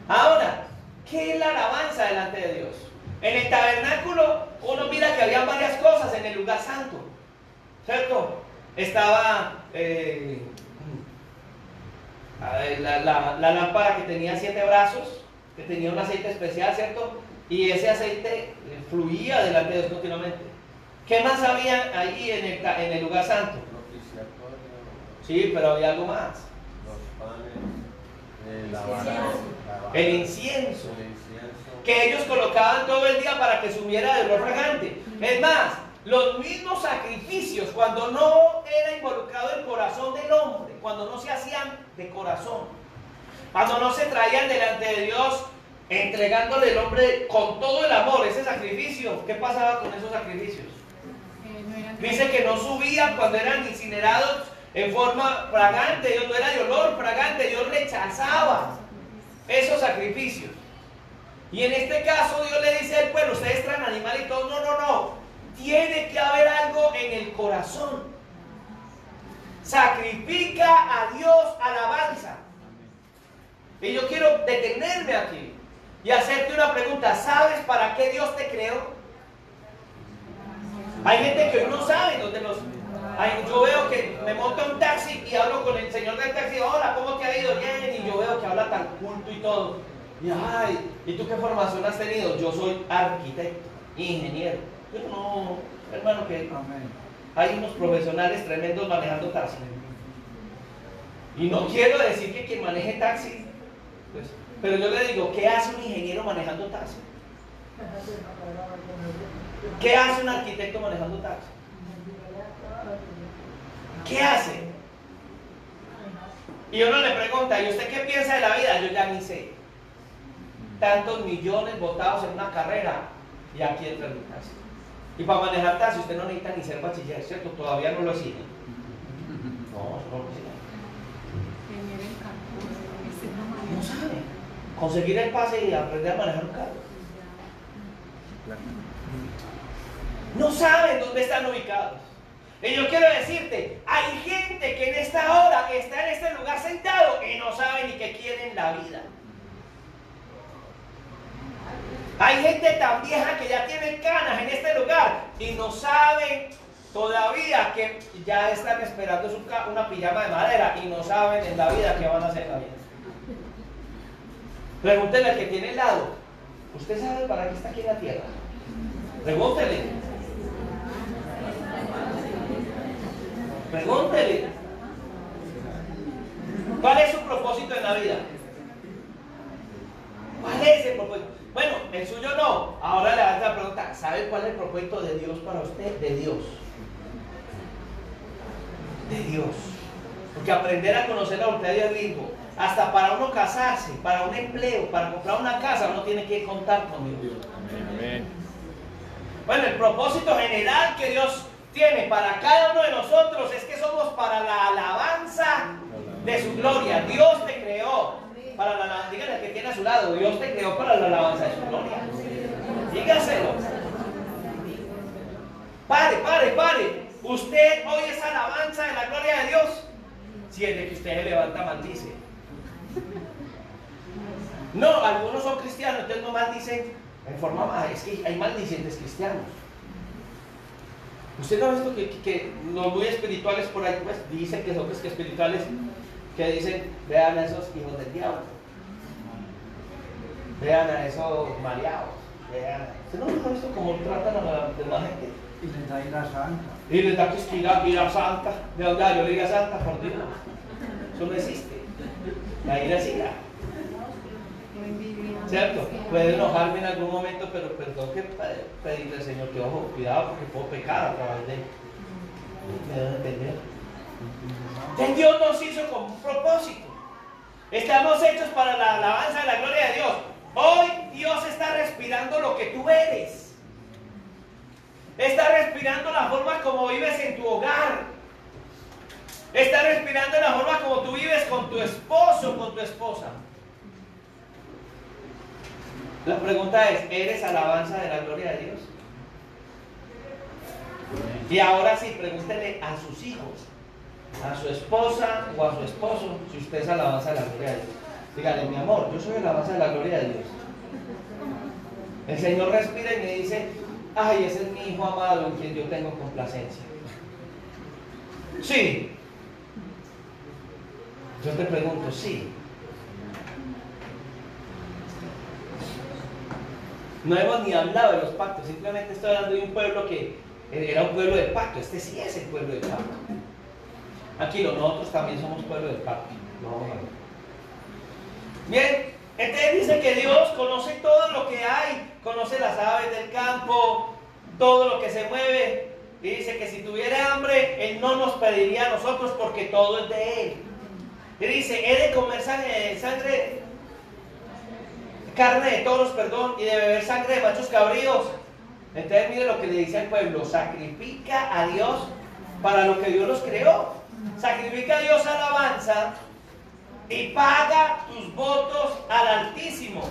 Ahora, ¿qué es la alabanza delante de Dios? En el tabernáculo uno mira que había varias cosas en el lugar santo, ¿cierto? Estaba la lámpara que tenía 7 brazos, que tenía un aceite especial, ¿cierto? Y ese aceite fluía delante de Dios continuamente. ¿Qué más había ahí en el lugar santo? Sí, pero había algo más. El incienso. Que ellos colocaban todo el día para que subiera de olor fragante. Es más, los mismos sacrificios, cuando no era involucrado el corazón del hombre, cuando no se hacían de corazón, cuando no se traían delante de Dios, entregándole al hombre con todo el amor ese sacrificio, ¿qué pasaba con esos sacrificios? Dice que no subían cuando eran incinerados en forma fragante, Dios no era de olor fragante, Dios rechazaba esos sacrificios. Y en este caso Dios le dice al pueblo, ustedes traen animales y todo, no, tiene que haber algo en el corazón. Sacrifica a Dios alabanza. Y yo quiero detenerme aquí y hacerte una pregunta. ¿Sabes para qué Dios te creó? Hay gente que hoy no sabe dónde los... yo veo que me monto en un taxi y hablo con el señor del taxi. Hola, ¿cómo te ha ido? Bien. Y yo veo que habla tan culto y todo. Y ¿y tú qué formación has tenido? Yo soy arquitecto, ingeniero. Yo no, hermano, que hay unos profesionales tremendos manejando taxi. Y no quiero decir que quien maneje taxi, pues, pero yo le digo, ¿qué hace un ingeniero manejando taxi? ¿Qué hace un arquitecto manejando taxi? ¿Qué hace? Y uno le pregunta, ¿y usted qué piensa de la vida? Yo ya ni sé. Tantos millones botados en una carrera y aquí entra en mi taxi. Y para manejar taxi usted no necesita ni ser bachiller, ¿cierto? Todavía no lo exige. No, eso no lo exige. No sabe. Conseguir el pase y aprender a manejar un carro. No saben dónde están ubicados. Y yo quiero decirte, hay gente que en esta hora está en este lugar sentado y no sabe ni qué quiere en la vida. Hay gente tan vieja que ya tiene canas en este lugar y no saben todavía que ya están esperando una pijama de madera y no saben en la vida qué van a hacer en la vida. Pregúntele al que tiene al lado, ¿usted sabe para qué está aquí en la tierra? Pregúntele. Pregúntele. ¿Cuál es su propósito en la vida? ¿Cuál es el propósito? Bueno, el suyo no. Ahora le hago la pregunta, ¿sabe cuál es el propósito de Dios para usted? De Dios. De Dios. Porque aprender a conocer la voluntad de Dios es lindo. Hasta para uno casarse, para un empleo, para comprar una casa, uno tiene que contar con Dios. Amén. Bueno, el propósito general que Dios tiene para cada uno de nosotros es que somos para la alabanza de su gloria. Dios te creó para la alabanza. Dígale al que tiene a su lado, Dios te creó para la alabanza de su gloria. Dígaselo. Pare. Usted hoy es alabanza de la gloria de Dios. Si es de que usted se levanta, maldice. No, algunos son cristianos, entonces no maldicen en forma más. Es que hay maldicientes cristianos. Usted no ha visto que los muy espirituales por ahí pues dicen que son que espirituales, que dicen, vean a esos hijos del diablo, vean a esos mareados, vean. ¿Usted no ha visto cómo tratan a la demás gente? Y les da ira santa. Y les da que ira santa. De verdad, yo le diga santa, por Dios. Eso no existe. La ira es ira. ¿Cierto? Puede enojarme en algún momento, pero tengo que pedirle al Señor que, ojo, cuidado porque puedo pecar a través de él. ¿Me debo entender? Entonces Dios nos hizo con un propósito. Estamos hechos para la alabanza de la gloria de Dios. Hoy Dios está respirando lo que tú eres. Está respirando la forma como vives en tu hogar. Está respirando la forma como tú vives con tu esposo, con tu esposa. La pregunta es, ¿eres alabanza de la gloria de Dios? Y ahora sí, pregúntele a sus hijos, a su esposa o a su esposo, si usted es alabanza de la gloria de Dios. Dígale, mi amor, yo soy alabanza de la gloria de Dios. El Señor respira y me dice, ay, ese es mi hijo amado en quien yo tengo complacencia. Sí. Yo te pregunto, sí. No hemos ni hablado de los pactos, simplemente estoy hablando de un pueblo que era un pueblo de pacto. Este sí es el pueblo de pacto. Aquí nosotros también somos pueblo de pacto. Bien, entonces dice que Dios conoce todo lo que hay, conoce las aves del campo, todo lo que se mueve. Y dice que si tuviera hambre, Él no nos pediría a nosotros porque todo es de Él. Y dice, he de comer carne de toros, perdón, y de beber sangre de machos cabríos. Entonces mire lo que le dice al pueblo, sacrifica a Dios para lo que Dios los creó. Sacrifica a Dios alabanza y paga tus votos al Altísimo.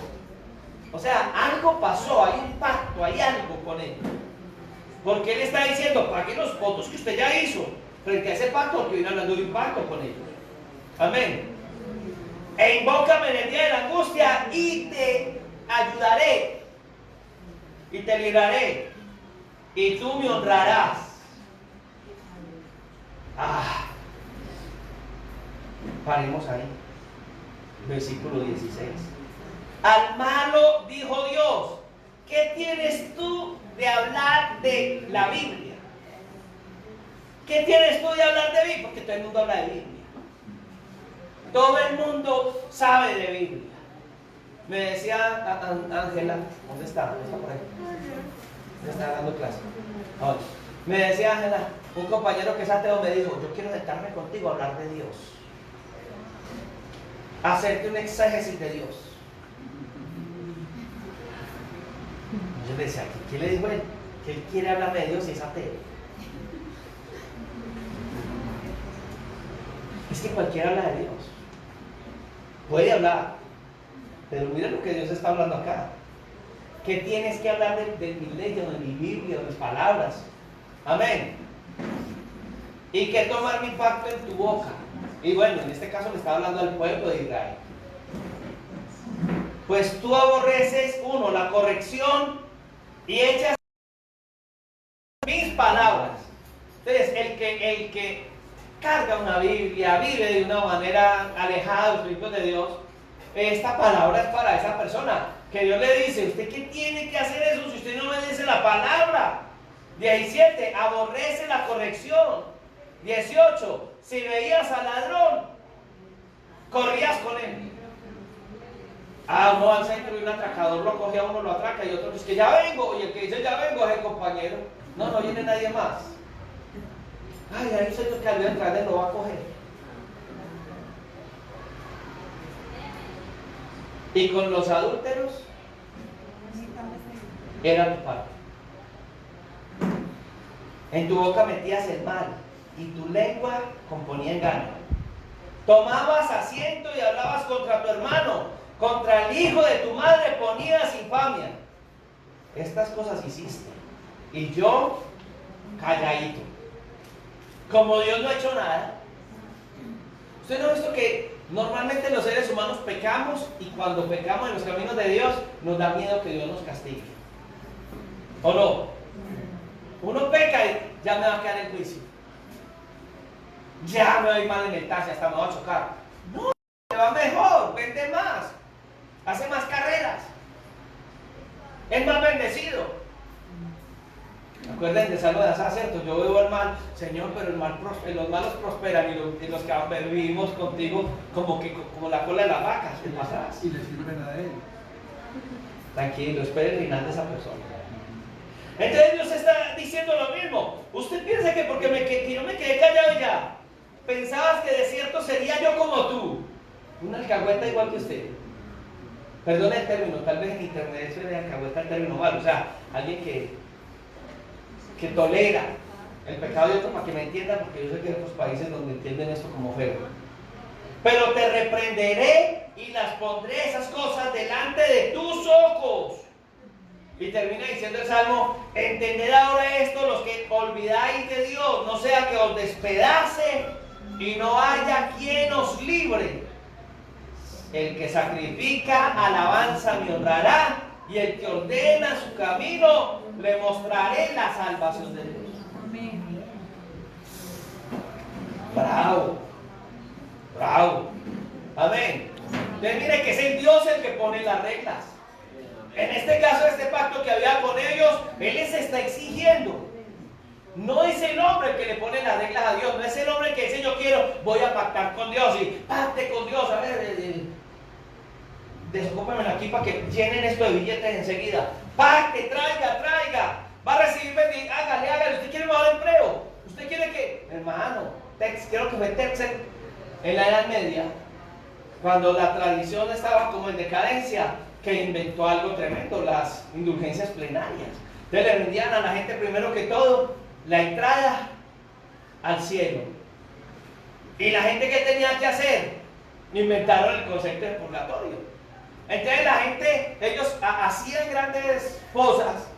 O sea, algo pasó, hay un pacto, hay algo con Él. Porque Él está diciendo, pague los votos que usted ya hizo frente a ese pacto, porque viene hablando de un pacto con ellos. Amén. E invócame en el día de la angustia y te ayudaré y te libraré y tú me honrarás. Paremos ahí. Versículo 16. Al malo dijo Dios, ¿qué tienes tú de hablar de la Biblia? ¿Qué tienes tú de hablar de Biblia? Porque todo el mundo habla de Biblia. Todo el mundo sabe de Biblia. Me decía Ángela, ¿dónde está? ¿Dónde está por ahí? ¿Dónde está dando clase? Ahora, me decía Ángela, un compañero que es ateo me dijo, yo quiero sentarme contigo a hablar de Dios. Hacerte un exégesis de Dios. Yo le decía, ¿qué le dijo él? Que él quiere hablarme de Dios y es ateo. Es que cualquiera habla de Dios. Puede hablar, pero mira lo que Dios está hablando acá. Que tienes que hablar de mi ley, de mi Biblia, de mis palabras. Amén. Y que tomar mi pacto en tu boca. Y bueno, en este caso le estaba hablando al pueblo de Israel. Pues tú aborreces, uno, la corrección y echas mis palabras. Entonces, el que carga una Biblia, vive de una manera alejada de los principios de Dios, esta palabra es para esa persona. Que Dios le dice, ¿usted qué tiene que hacer eso si usted no me dice la palabra? 17, aborrece la corrección. 18, si veías al ladrón, corrías con él. Uno va al centro y un atracador lo coge a uno, lo atraca, y otro dice que ya vengo, y el que dice ya vengo es el compañero. No viene nadie más. Hay un señor que al entrar él lo va a coger. Y con los adúlteros era tu parte. En tu boca metías el mal y tu lengua componía engaño. Tomabas asiento y hablabas contra tu hermano, contra el hijo de tu madre ponías infamia. Estas cosas hiciste y yo calladito. Como Dios no ha hecho nada. ¿Usted no ha visto que normalmente los seres humanos pecamos y cuando pecamos en los caminos de Dios nos da miedo que Dios nos castigue? ¿O no? Uno peca y ya me va a quedar en juicio. Ya me va a ir mal en el taxi, hasta me va a chocar. No, te va mejor, vende más, hace más carreras, es más bendecido. Acuérdense del Salmo de Asaf, ¿cierto? Yo veo el mal, Señor, pero los malos prosperan y los que vivimos contigo como la cola de las vacas, ¿qué pasa? Y le sirven a él. Tranquilo, espere el final de esa persona. Entonces Dios está diciendo lo mismo. Usted piensa que porque yo me quedé callado ya, pensabas que de cierto sería yo como tú, una alcahueta igual que usted. Perdone el término, tal vez en internet eso de alcahueta el término malo, o sea, alguien que tolera el pecado de otro, para que me entiendan, porque yo sé que hay otros países donde entienden esto como feo. Pero te reprenderé y las pondré esas cosas delante de tus ojos. Y termina diciendo el Salmo: entended ahora esto los que olvidáis de Dios, no sea que os despedace y no haya quien os libre. El que sacrifica alabanza me honrará, y el que ordena su camino le mostraré la salvación de Dios. Amén. Bravo, bravo, amén. Entonces mire que es el Dios el que pone las reglas. En este caso, este pacto que había con ellos, Él les está exigiendo. No es el hombre el que le pone las reglas a Dios, no es el hombre que dice: yo voy a pactar con Dios y pacte con Dios. A ver, desocúpenme aquí para que llenen esto de billetes enseguida. Pacte, traiga. Va a recibir, hágale. Usted quiere mejor empleo. Usted quiere que, hermano, creo que fue Texel en la Edad Media, cuando la tradición estaba como en decadencia, que inventó algo tremendo: las indulgencias plenarias. Entonces le vendían a la gente primero que todo la entrada al cielo. Y la gente, ¿qué tenía que hacer? Inventaron el concepto de purgatorio. Entonces la gente, ellos hacían grandes cosas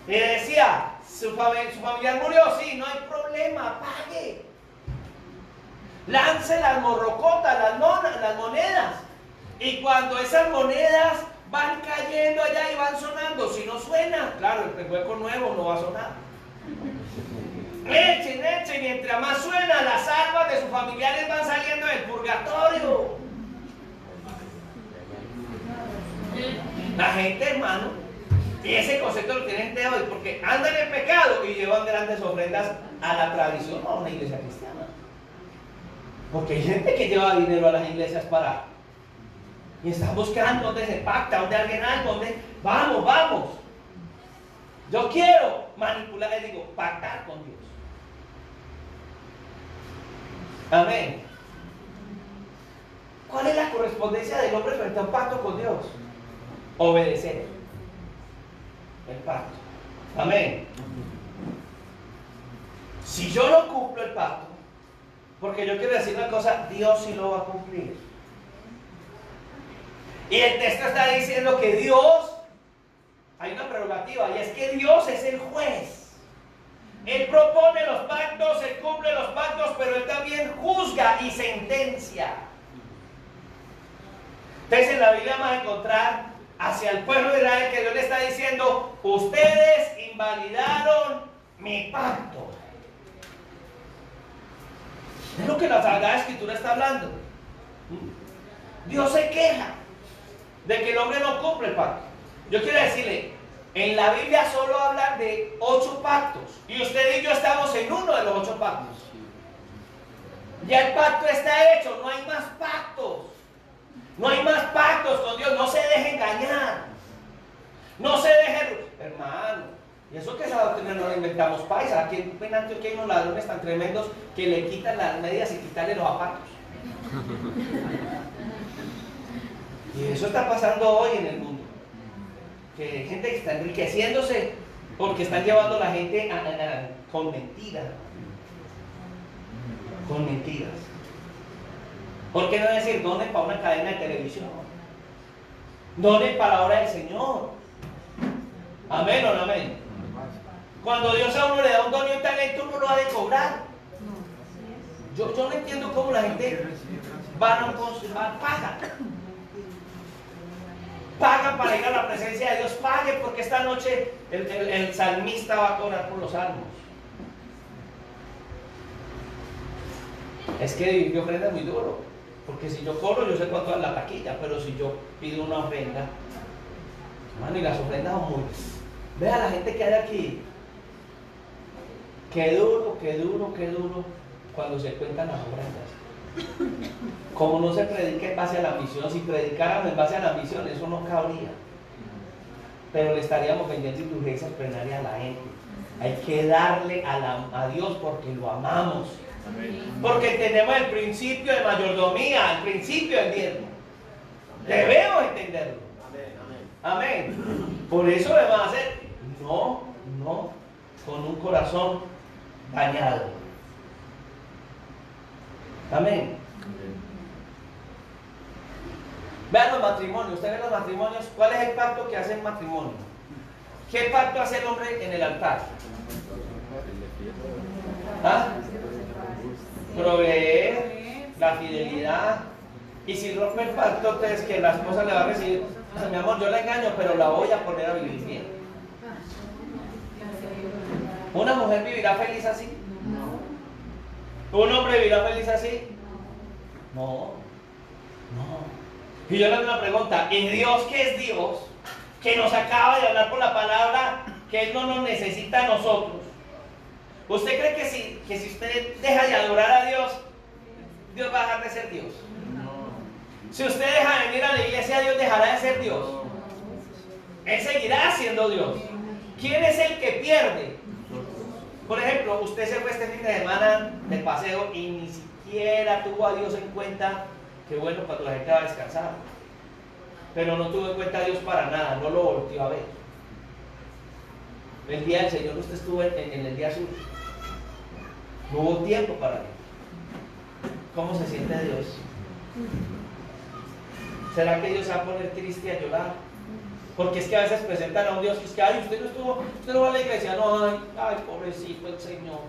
y decía: su familiar murió, sí, no hay problema, pague. Lance las morrocotas, las monedas. Y cuando esas monedas van cayendo allá y van sonando, si no suena, claro, el hueco nuevo no va a sonar. Echen, mientras más suena, las almas de sus familiares van saliendo del purgatorio. La gente, hermano, y ese concepto lo tienen de hoy, porque andan en pecado y llevan grandes ofrendas a la tradición, a una iglesia cristiana. Porque hay gente que lleva dinero a las iglesias y están buscando donde se pacta, donde alguien algo, donde vamos. Yo quiero manipular, les digo, pactar con Dios. Amén. ¿Cuál es la correspondencia del hombre frente a un pacto con Dios? Obedecer el pacto. Amén. Si yo no cumplo el pacto, porque yo quiero decir una cosa, Dios sí lo va a cumplir. Y el texto está diciendo que Dios, hay una prerrogativa, y es que Dios es el juez. Él propone los pactos, Él cumple los pactos, pero Él también juzga y sentencia. Entonces en la Biblia vamos a encontrar hacia el pueblo de Israel que Dios le está diciendo: ustedes invalidaron mi pacto. Es lo que la Sagrada Escritura está hablando. Dios se queja de que el hombre no cumple el pacto. Yo quiero decirle, en la Biblia solo hablan de 8 pactos, y usted y yo estamos en uno de los 8 pactos. Ya el pacto está hecho, no hay más pactos. No hay más pactos con Dios. No se deje engañar. No se deje, hermano. Y eso que esa doctrina no la inventamos paisa. Aquí en Antioquia hay unos ladrones tan tremendos que le quitan las medias y quitarle los zapatos. Y eso está pasando hoy en el mundo. Que hay gente que está enriqueciéndose porque están llevando a la gente con mentiras. Con mentiras. ¿Por qué no decir donen para una cadena de televisión? Donen para la obra del Señor. Amén o no amén. Cuando Dios a uno le da un don y un talento, uno lo ha de cobrar. Yo no entiendo cómo la gente pagan para ir a la presencia de Dios. Pague, porque esta noche el salmista va a cobrar por los salmos. Es que vivir de ofrenda es muy duro, porque si yo cobro, yo sé cuánto es la taquilla, pero si yo pido una ofrenda, hermano, y las ofrendas son muy... Vea la gente que hay aquí. Qué duro, qué duro, qué duro cuando se cuentan las ofrendas. Como no se predica en base a la misión, si predicaran en base a la misión, eso no cabría. Pero le estaríamos vendiendo indulgencias plenarias a la gente. Hay que darle a Dios porque lo amamos. Porque tenemos el principio de mayordomía, el principio del diezmo. Debemos entenderlo. Amén. Por eso debemos hacer, no con un corazón dañado. Amén. Vean los matrimonios, ustedes ven los matrimonios, ¿cuál es el pacto que hace el matrimonio? ¿Qué pacto hace el hombre en el altar? ¿Ah? Proveer, la fidelidad. Y si rompe el pacto, entonces que la esposa le va a decir, mi amor, yo la engaño, pero la voy a poner a vivir bien. ¿Una mujer vivirá feliz así? ¿Un hombre vivirá feliz así? No. Y yo le hago una pregunta, ¿y Dios qué es Dios? Que nos acaba de hablar por la palabra, que Él no nos necesita a nosotros. ¿Usted cree que si usted deja de adorar a Dios, Dios va a dejar de ser Dios? No. Si usted deja de venir a la iglesia, Dios dejará de ser Dios. Él seguirá siendo Dios. ¿Quién es el que pierde? Por ejemplo, usted se fue este fin de semana de paseo y ni siquiera tuvo a Dios en cuenta. Qué bueno cuando la gente va a descansar. Pero no tuvo en cuenta a Dios para nada, no lo volteó a ver. El día del Señor usted estuvo en el día suyo. No hubo tiempo para él. ¿Cómo se siente Dios? ¿Será que Dios se va a poner triste a llorar? Porque es que a veces presentan a un Dios que es que, ay, usted no va a la iglesia, no, ay, pobrecito el Señor.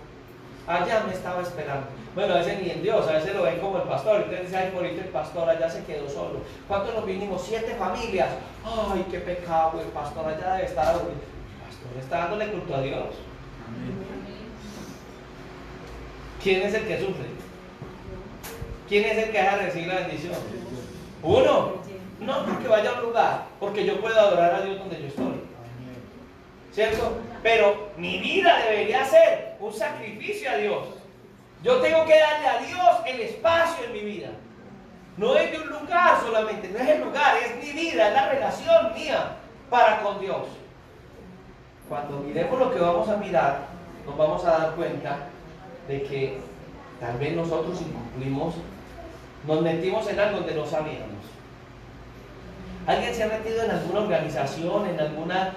Allá me estaba esperando. Bueno, a veces ni en Dios, a veces lo ven como el pastor. Entonces dice, ay, pobrecito el pastor, allá se quedó solo. ¿Cuántos nos vinimos? 7 familias. Ay, qué pecado, el pastor allá debe estar aburrido. El pastor está dándole culto a Dios. ¿Quién es el que sufre? ¿Quién es el que deja de recibir la bendición? Uno. No porque vaya a un lugar, porque yo puedo adorar a Dios donde yo estoy. ¿Cierto? Pero mi vida debería ser un sacrificio a Dios. Yo tengo que darle a Dios el espacio en mi vida. No es de un lugar solamente, no es el lugar, es mi vida, es la relación mía para con Dios. Cuando miremos lo que vamos a mirar, nos vamos a dar cuenta de que tal vez nosotros incumplimos, nos metimos en algo donde no sabíamos. ¿Alguien se ha metido en alguna organización, en alguna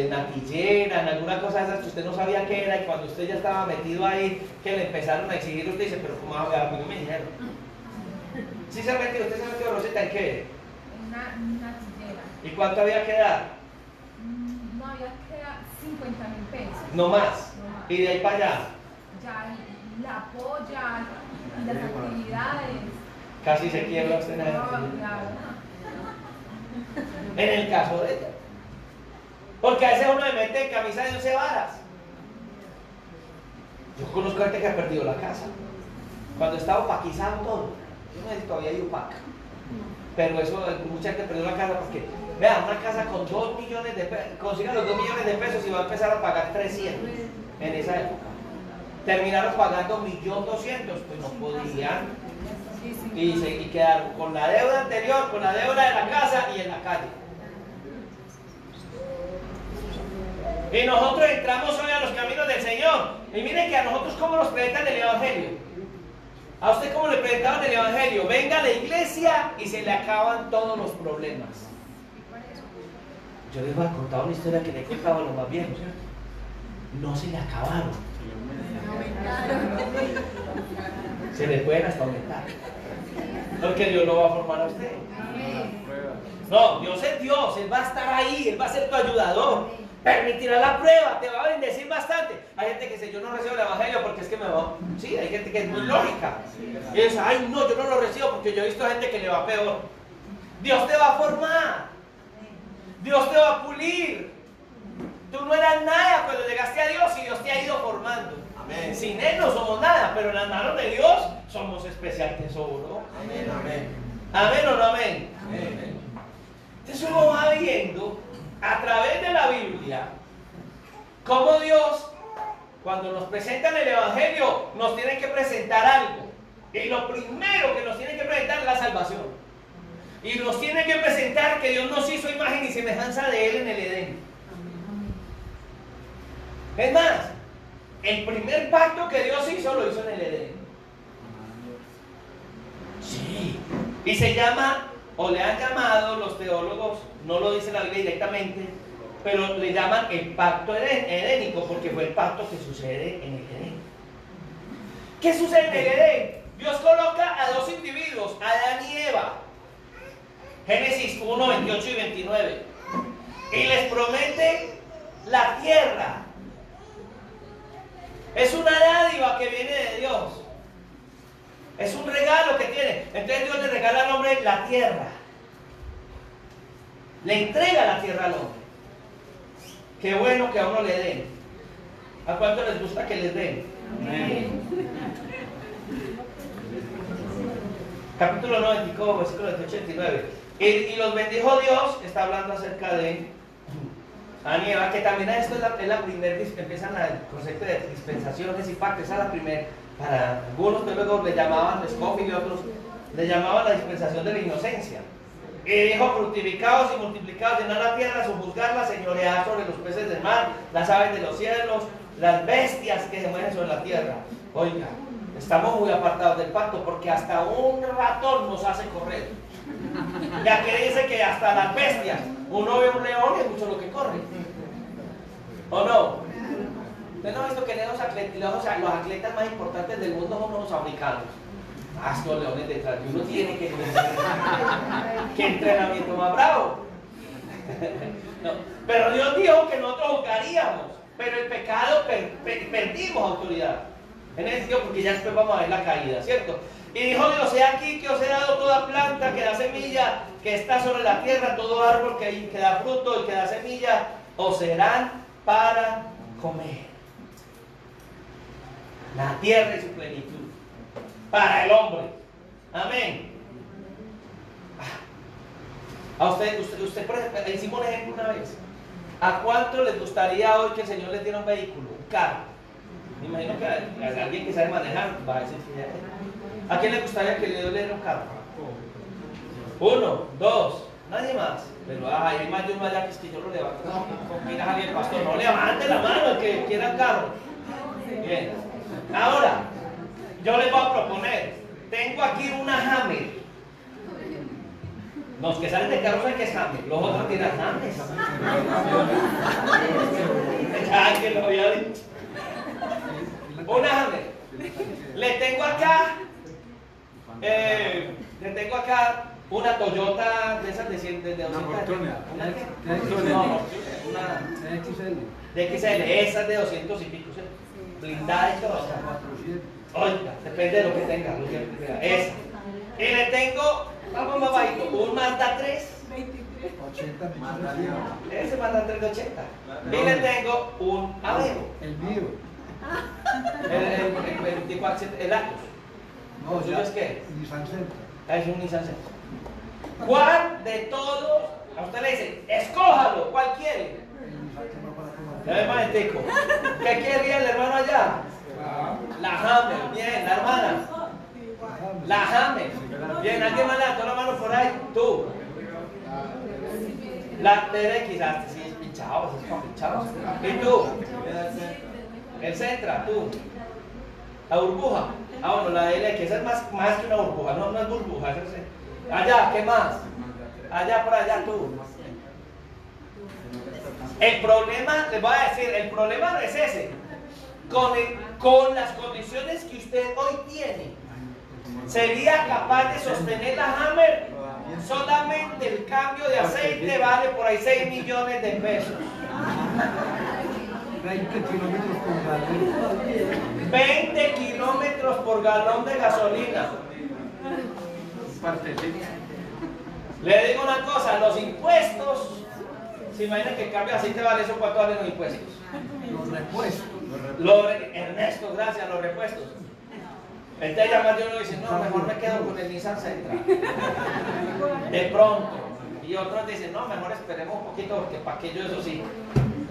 natillera, en alguna cosa de esas que usted no sabía qué era y cuando usted ya estaba metido ahí, que le empezaron a exigir, usted dice, pero ¿cómo hago? ¿Cómo me dijeron? ¿Sí se ha metido? ¿Usted se ha metido, Rosita, en qué? Una natillera. ¿Y cuánto había que dar? No había que dar 50.000 pesos. No más. ¿Y de ahí para allá? Ya la apoya, las actividades. Casi se quiebra usted en la No, actividad. claro. En el caso de ella. Porque a veces uno le mete en camisa de 11 varas. Yo conozco gente que ha perdido la casa. Cuando estaba opaquizado todo. Yo no sé si todavía hay opaca. Pero eso, mucha gente perdió la casa porque, vean, una casa con 2 millones de pesos, consigan los 2 millones de pesos y va a empezar a pagar 300 en esa época. Terminaron pagando 1.200.000, pues no podían. Y quedaron con la deuda anterior, con la deuda de la casa y en la calle. Y nosotros entramos hoy a los caminos del Señor. Y miren que a nosotros cómo nos presentan el Evangelio. A usted cómo le presentaban el Evangelio. Venga a la iglesia y se le acaban todos los problemas. Yo les voy a contar una historia que le contaba a los más viejos. No se le acabaron. Se le pueden hasta aumentar. Porque Dios lo va a formar a usted. No, Dios es Dios, Él va a estar ahí, Él va a ser tu ayudador. Permitirá la prueba, te va a bendecir bastante. Hay gente que dice, yo no recibo el Evangelio porque es que me va. Sí, hay gente que es muy lógica. Y dice, ay no, yo no lo recibo porque yo he visto gente que le va peor. Dios te va a formar. Dios te va a pulir. Tú no eras nada cuando llegaste a Dios y Dios te ha ido formando. Amén. Sin Él no somos nada, pero en las manos de Dios somos especial tesoro. Amén, amén. Amén o no amén. Amén. Entonces uno va viendo a través de la Biblia cómo Dios Cuando nos presentan el Evangelio, nos tienen que presentar algo. Y lo primero que nos tienen que presentar es la salvación. Y nos tienen que presentar que Dios nos hizo imagen y semejanza de Él en el Edén. Es más, el primer pacto que Dios hizo, lo hizo en el Edén. Sí. Y se llama, o le han llamado los teólogos, no lo dice la Biblia directamente, pero le llaman el pacto edénico, porque fue el pacto que sucede en el Edén. ¿Qué sucede en el Edén? Dios coloca a dos individuos, Adán y Eva. Génesis 1, 28 y 29. Y les promete la tierra. Es una dádiva que viene de Dios. Es un regalo que tiene. Entonces Dios le regala al hombre la tierra. Le entrega la tierra al hombre. Qué bueno que a uno le den. ¿A cuánto les gusta que les den? Amén. Capítulo 95, versículo 89. Y los bendijo Dios, está hablando acerca de Adán y Eva, que también esto es la primera, empiezan el concepto de dispensaciones y pactos, esa es la primera, para algunos teólogos le llamaban Scofield y otros le llamaban la dispensación de la inocencia. Y dijo, fructificados y multiplicados, llenad la tierra, sojuzgarla, señoread sobre los peces del mar, las aves de los cielos, las bestias que se mueven sobre la tierra. Oiga, estamos muy apartados del pacto porque hasta un ratón nos hace correr. Ya que dice que hasta las bestias, uno ve un león y es mucho lo que corre. ¿O no? ¿Usted no ha visto que los atletas más importantes del mundo son los africanos? Estos leones detrás de uno tiene que ¿qué entrenamiento más bravo? No. Pero Dios dijo que nosotros jugaríamos, pero el pecado perdimos autoridad. En ese sentido, porque ya después vamos a ver la caída, ¿cierto? Y dijo Dios, he aquí que os he dado toda planta que da semilla, que está sobre la tierra, todo árbol que da fruto y que da semilla, os serán para comer. La tierra y su plenitud. Para el hombre. Amén. A usted por ejemplo, hicimos un ejemplo una vez. ¿A cuánto les gustaría hoy que el Señor les diera un vehículo, un carro? Me imagino que a alguien que sabe manejar va a decir que ya. ¿A quién le gustaría que Dios le diera un carro? Uno, dos, nadie más. Pero hay más de uno allá que es que yo lo levanto. Mira, Javier Pastor, no levante la mano el que quiera el carro. Bien. Ahora, yo les voy a proponer. Tengo aquí una Hammer. Los que salen de carro saben que es Hammer. Los otros tienen Hammer. Ya que lo había dicho. Una Hammer. Le tengo acá una Toyota de esas de 200. De XL, esas de 200 y pico, ¿sí? Blindada y todo. Oiga, depende de lo que tenga. Esa. Y le tengo, vamos más bajito, un Mazda 3. 80 Ese Mazda 3 de 80. Y le tengo un Aveo. El mío. El tipo el Atos. No, ¿Suyo es qué? Nissan Sentra. Es un Nissan Sentra. ¿Cuál de todos? A usted le dicen, escójalo, ¿cuál quiere? El Nissan que va para tomar. Ya ves, maentico. ¿Qué quería el hermano allá? La Hammer, bien, la hermana. La Hammer. Bien, alguien más levantó la mano por ahí. Tú. La TRX, sí, pinchado, es pinchado. ¿Y tú? El Sentra, tú. La burbuja. Ah, bueno, la LX, esa es más que una burbuja, no es burbuja. Allá, ¿qué más? Allá por allá, tú. El problema, les voy a decir, el problema no es ese. Con las condiciones que usted hoy tiene, ¿sería capaz de sostener la Hammer? Solamente el cambio de aceite vale por ahí 6 millones de pesos. 20 kilómetros por galón. 20 kilómetros por galón de gasolina. Le digo una cosa, los impuestos, ¿se imaginan que el cambio de aceite vale eso? ¿Cuánto valen los impuestos? Los repuestos. Ernesto, gracias, los repuestos. Entonces ya más de uno dice, no, mejor me quedo con el Nissan Sentra. De pronto. Y otros dicen, no, mejor esperemos un poquito porque para aquello eso sí.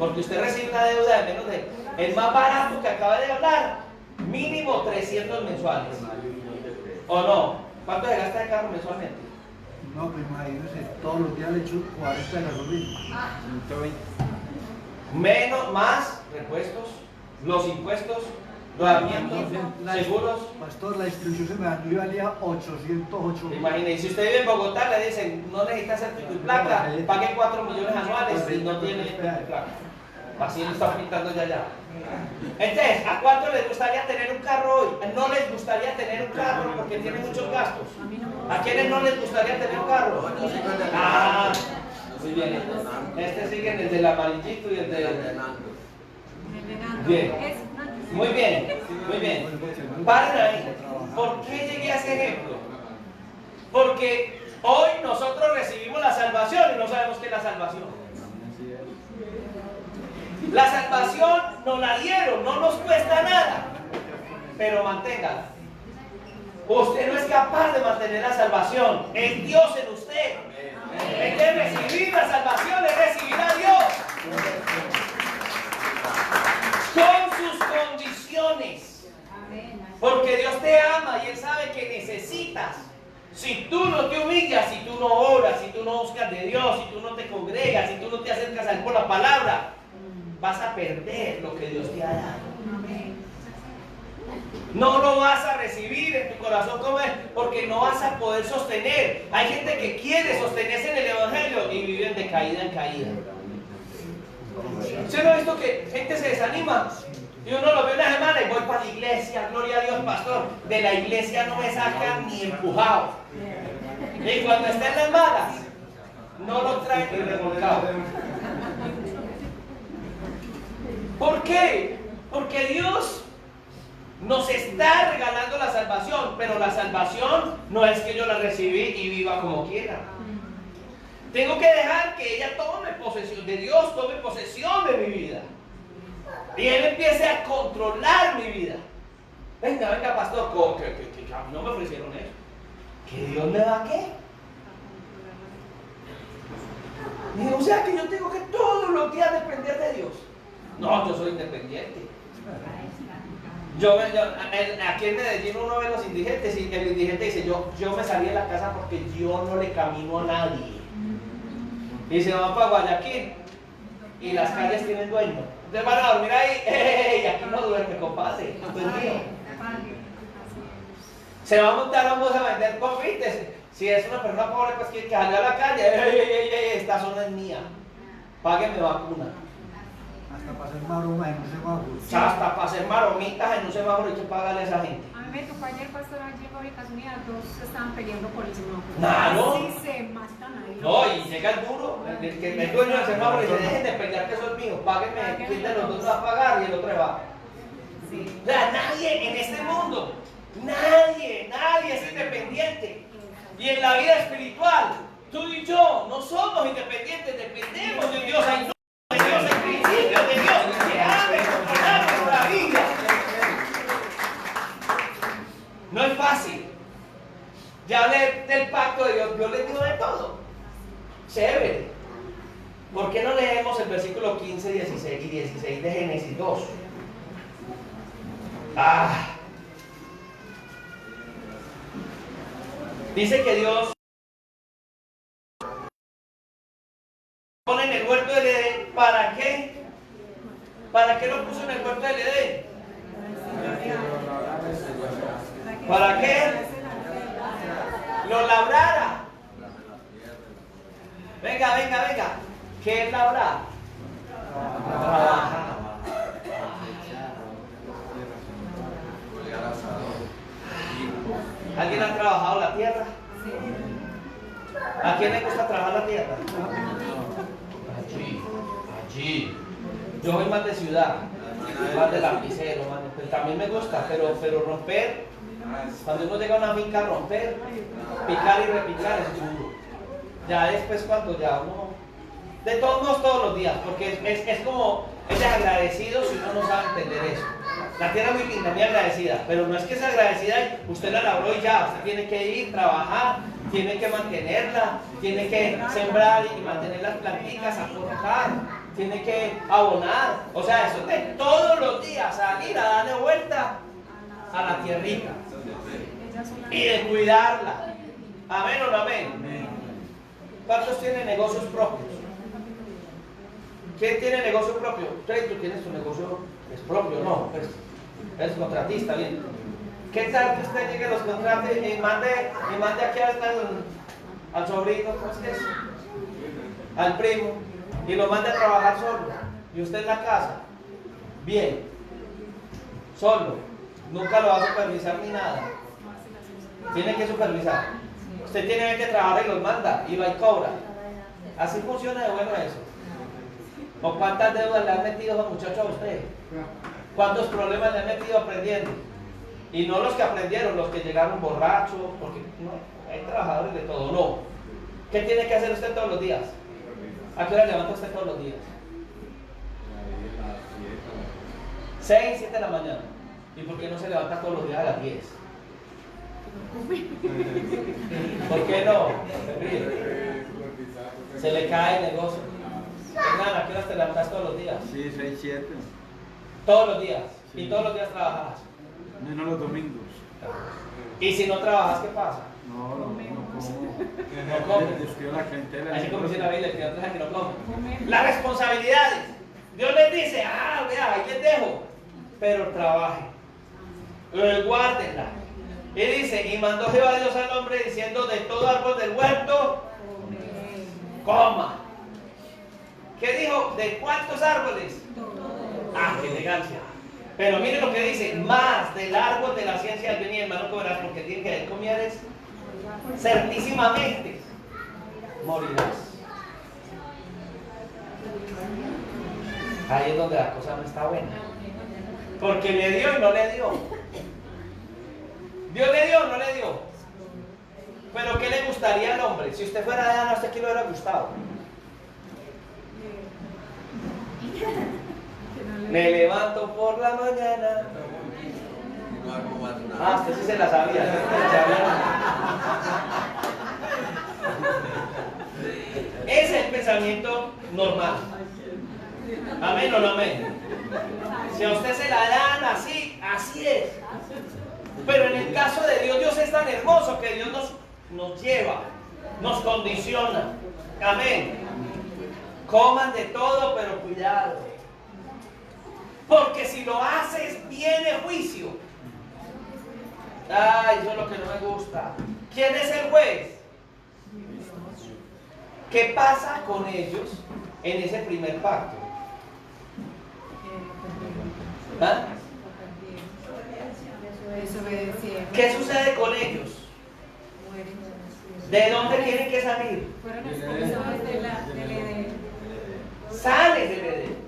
Porque usted recibe una deuda de menos de... El más barato que acaba de hablar, mínimo 300 mensuales. ¿O no? ¿Cuánto se gasta de carro mensualmente? No, pues imagínese, todos los días le echo 40 de gasolina. 120. Menos, más repuestos, los impuestos, los alimentos, seguros. Pastor, la distribución se me dañó y valía 808. Imagínese, si usted vive en Bogotá, le dicen, no necesita hacer pico y placa, pague 4 millones anuales y no tiene pico y placa. Así lo está pintando ya. Entonces, ¿a cuánto les gustaría tener un carro hoy? No les gustaría tener un carro porque tiene muchos gastos. ¿A quiénes no les gustaría tener un carro? Ah, muy bien. Este sigue en el del amarillito y el del... Bien. Muy bien, muy bien. Paren ahí. ¿Por qué llegué a ese ejemplo? Porque hoy nosotros recibimos la salvación y no sabemos qué es la salvación. La salvación nos la dieron, no nos cuesta nada, pero manténgala. Usted no es capaz de mantener la salvación, es Dios en usted. Es que recibir la salvación es recibir a Dios con sus condiciones, porque Dios te ama y Él sabe que necesitas. Si tú no te humillas, si tú no oras, si tú no buscas de Dios, si tú no te congregas, si tú no te acercas a Él por la palabra, vas a perder lo que Dios te ha dado. No lo vas a recibir en tu corazón como es, porque no vas a poder sostener. Hay gente que quiere sostenerse en el Evangelio y viven de caída en caída. ¿Usted no ha visto que gente se desanima? Y uno lo ve una semana y voy para la iglesia, gloria a Dios, pastor. De la iglesia no me sacan ni empujado. Y cuando está en las malas, no lo traen ni remolcado. ¿Por qué? Porque Dios nos está regalando la salvación, pero la salvación no es que yo la recibí y viva como quiera. Tengo que dejar que ella tome posesión, de Dios tome posesión de mi vida. Y Él empiece a controlar mi vida. Venga, pastor, que a mí no me ofrecieron eso. ¿Que Dios me da qué? Y o sea que yo tengo que todos los días depender de Dios. No, yo soy independiente. Aquí en Medellín uno ve a los indigentes y el indigente dice, yo me salí de la casa porque yo no le camino a nadie. Y se van para Guayaquil y las calles tienen dueño. Entonces van a dormir ahí, y aquí no duerme, compadre, esto es mío. Se va a montar a un bus a vender confites. Si es una persona pobre, pues que salió a la calle, esta zona es mía, págueme vacuna. Hasta para hacer maromas en un semáforo. Hasta para hacer maromitas en un semáforo hay que pagarle a esa gente. A mí me tocó ayer, pastor, allí en Fábricas Unidas, dos estaban peleando por el semáforo. Claro. Sí, se matan ahí. No, y llega el duro, el dueño del semáforo y dice, dejen de pelear que eso es mío, páguenme, ¿quién de los dos va a pagar? Y el otro va. Sí. O sea, nadie en este mundo, nadie es independiente. Y en la vida espiritual, tú y yo no somos independientes, dependemos de Dios. Hay de Dios, hay principios de Dios que han de controlar nuestra vida. No es fácil. Ya hablé del pacto de Dios, Dios les dio de todo. Chévere. ¿Por qué no leemos el versículo 15, 16 y 16 de Génesis 2? Dice que Dios pone en el huerto del Edén. ¿Para qué? ¿Para qué lo puso en el huerto del Edén? ¿Para qué? Lo labrara. Venga. ¿Qué es labrar? Trabajar. ¿Alguien ha trabajado la tierra? ¿A quién le gusta trabajar la tierra? Allí. Yo soy más de ciudad, más de lapicero, pues también me gusta, pero romper, cuando uno llega a una finca, romper, picar y repicar es duro. Ya después cuando ya uno, de todos modos todos los días, porque es como, es desagradecido si uno no sabe entender eso. La tierra es muy linda, muy agradecida, pero no es que es agradecida y usted la labró y ya, usted tiene que ir, trabajar, tiene que mantenerla, tiene que sembrar y mantener las plantitas, aportar. tiene que abonar. O sea, eso es de todos los días salir a darle vuelta a la tierrita y de cuidarla. Amén o no amén. ¿Cuántos tienen negocios propios? ¿Quién tiene negocio propio? Tú tienes tu negocio es propio, no, pues, eres contratista, bien. ¿Qué tal que usted llegue a los contratos y mande aquí al sobrino, ¿cómo es que es? Al primo, y lo mande a trabajar solo, y usted en la casa, bien, solo, nunca lo va a supervisar ni nada, tiene que supervisar, usted tiene que trabajar y los manda, y va y cobra, así funciona de bueno eso. ¿O cuántas deudas le han metido a los muchachos a usted? ¿Cuántos problemas le han metido aprendiendo? Y no los que aprendieron, los que llegaron borrachos, porque no, hay trabajadores de todo, no. ¿Qué tiene que hacer usted todos los días? ¿A qué hora levanta usted todos los días? 6, 7 de la mañana. ¿Y por qué no se levanta todos los días a las 10? ¿Por qué no? Se le cae el negocio. Hernán, ¿a qué hora te levantas todos los días? Sí, 6, 7. Todos los días. Sí. Y todos los días trabajas. Menos los domingos. Y si no trabajas, ¿qué pasa? No como. No comes. Descuido la clientela. Así como dice la Biblia, que otras que no comen. Las responsabilidades. Dios les dice, vea, ahí les dejo. Pero trabajen. Guárdenla. Y dice, y mandó Jehová Dios al hombre diciendo, de todo árbol del huerto, coma. ¿Qué dijo? ¿De cuántos árboles? Qué elegancia. Pero miren lo que dice, más del árbol de la ciencia del bien y del mal no comerás, porque tiene que comieres certísimamente morirás. Ahí es donde la cosa no está buena. Porque le dio y no le dio. Dios le dio o no le dio. Pero ¿qué le gustaría al hombre? Si usted fuera Adán, ¿a usted qué le hubiera gustado? Me levanto por la mañana. Usted sí se la sabía. Ese es el pensamiento normal. Amén o no amén. Si a usted se la dan así, así es. Pero en el caso de Dios, Dios es tan hermoso que Dios nos lleva, nos condiciona. Amén. Coman de todo, pero cuidado. Porque si lo haces, viene juicio. Eso es lo que no me gusta. ¿Quién es el juez? ¿Qué pasa con ellos en ese primer pacto? ¿Qué sucede con ellos? ¿De dónde tienen que salir? Fueron expulsados del Edén. Salen del Edén.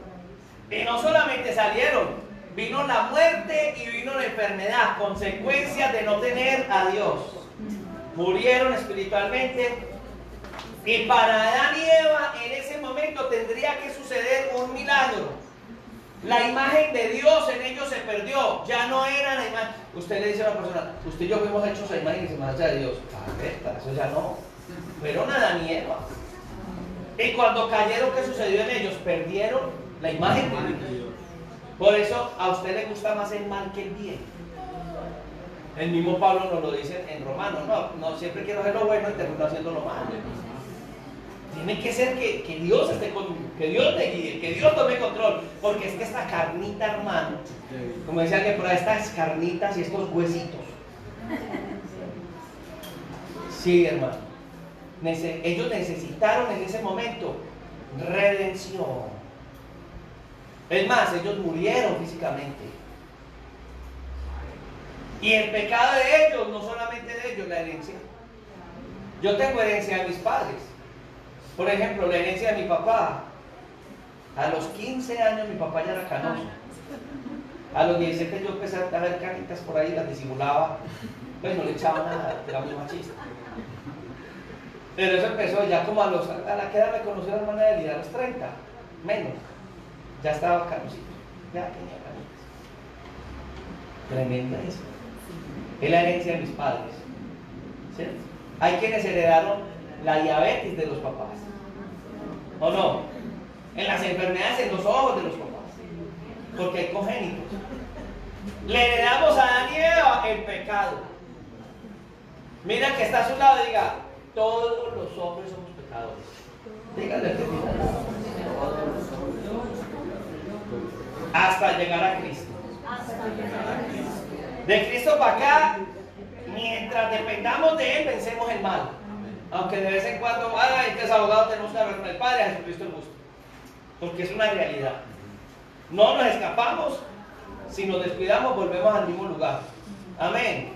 Y no solamente salieron, vino la muerte y vino la enfermedad, consecuencias de no tener a Dios. Murieron espiritualmente. Y para Adán y Eva en ese momento tendría que suceder un milagro. La imagen de Dios en ellos se perdió. Ya no era la imagen. Usted le dice a una persona, usted y yo fuimos hechos a imagen y semejanza de Dios. Eso ya no. Fueron Adán y Eva. Y cuando cayeron, ¿qué sucedió en ellos? Perdieron la imagen de Dios. Por eso a usted le gusta más el mal que el bien. El mismo Pablo nos lo dice en Romanos. No siempre quiero hacer lo bueno y termino haciendo lo malo. Tiene que ser que Dios esté conmigo, que Dios te guíe, que Dios tome control. Porque es que esta carnita, hermano, como decía alguien por ahí, estas carnitas y estos huesitos. Sí, hermano. Ellos necesitaron en ese momento redención. Es más, ellos murieron físicamente. Y el pecado de ellos, no solamente de ellos, la herencia. Yo tengo herencia de mis padres. Por ejemplo, la herencia de mi papá. A los 15 años mi papá ya era canoso. A los 17 yo empecé a ver canitas por ahí, las disimulaba. Pues no le echaba nada, era muy machista. Pero eso empezó ya como a la que edad me conoció la hermana de Lida, a los 30, menos. Ya estaba canosito, ya tenía canitas. Tremenda eso. Es la herencia de mis padres. ¿Sí? Hay quienes heredaron la diabetes de los papás. ¿O no? en las enfermedades en los ojos de los papás, porque hay congénitos. Le heredamos a Adán y Eva el pecado. Mira el que está a su lado y diga, todos los hombres somos pecadores. Dígale que hasta llegar a Cristo. De Cristo para acá, mientras dependamos de Él, vencemos el mal. Aunque de vez en cuando, este es abogado, tenemos que hablar con el Padre, a Jesucristo el justo. Porque es una realidad. No nos escapamos, si nos descuidamos, volvemos al mismo lugar. Amén.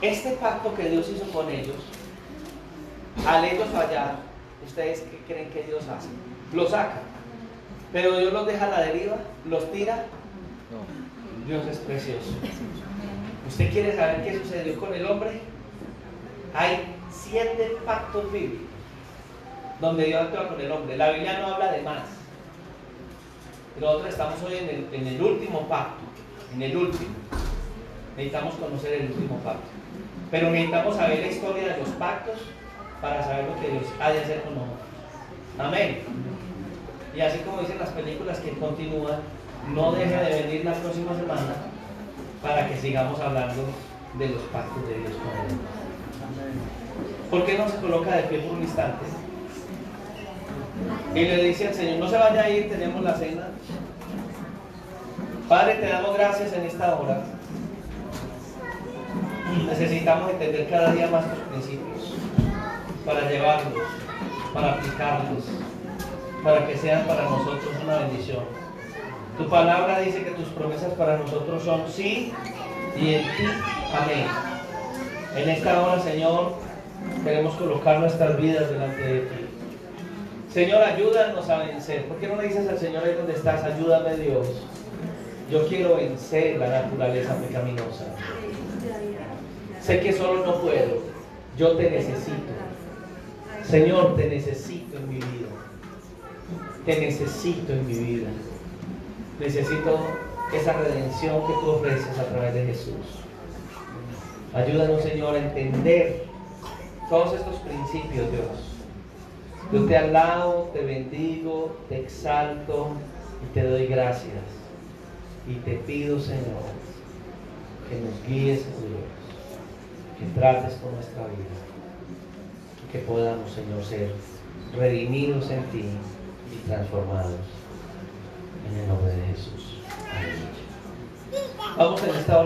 Este pacto que Dios hizo con ellos, al ellos fallar, ¿ustedes qué creen que Dios hace? Los saca. Pero Dios los deja a la deriva, los tira. Dios es precioso. ¿Usted quiere saber qué sucedió con el hombre? Hay 7 pactos bíblicos donde Dios actúa con el hombre. La Biblia no habla de más. Nosotros estamos hoy en el último pacto, en el último. Necesitamos conocer el último pacto. Pero necesitamos saber la historia de los pactos para saber lo que Dios ha de hacer con nosotros. Amén. Y así como dicen las películas que continúan, no deje de venir la próxima semana para que sigamos hablando de los pactos de Dios con Él. ¿Por qué no se coloca de pie por un instante? Y le dice al Señor, no se vaya a ir, tenemos la cena. Padre, te damos gracias en esta hora. Necesitamos entender cada día más tus principios para llevarlos, para aplicarlos, para que sean para nosotros una bendición. Tu palabra dice que tus promesas para nosotros son sí y en ti, amén. En esta hora, Señor, queremos colocar nuestras vidas delante de ti. Señor, ayúdanos a vencer. ¿Por qué no le dices al Señor ahí donde estás? Ayúdame, Dios. Yo quiero vencer la naturaleza pecaminosa. Sé que solo no puedo. Yo te necesito. Señor, te necesito en mi vida. Te necesito en mi vida. Necesito esa redención que tú ofreces a través de Jesús. Ayúdanos, Señor, a entender todos estos principios, Dios. Yo te alabo, te bendigo, te exalto y te doy gracias. Y te pido, Señor, que nos guíes, Dios, que trates con nuestra vida y que podamos, Señor, ser redimidos en ti y transformados en el nombre de Jesús. Amén. Vamos en esta hora.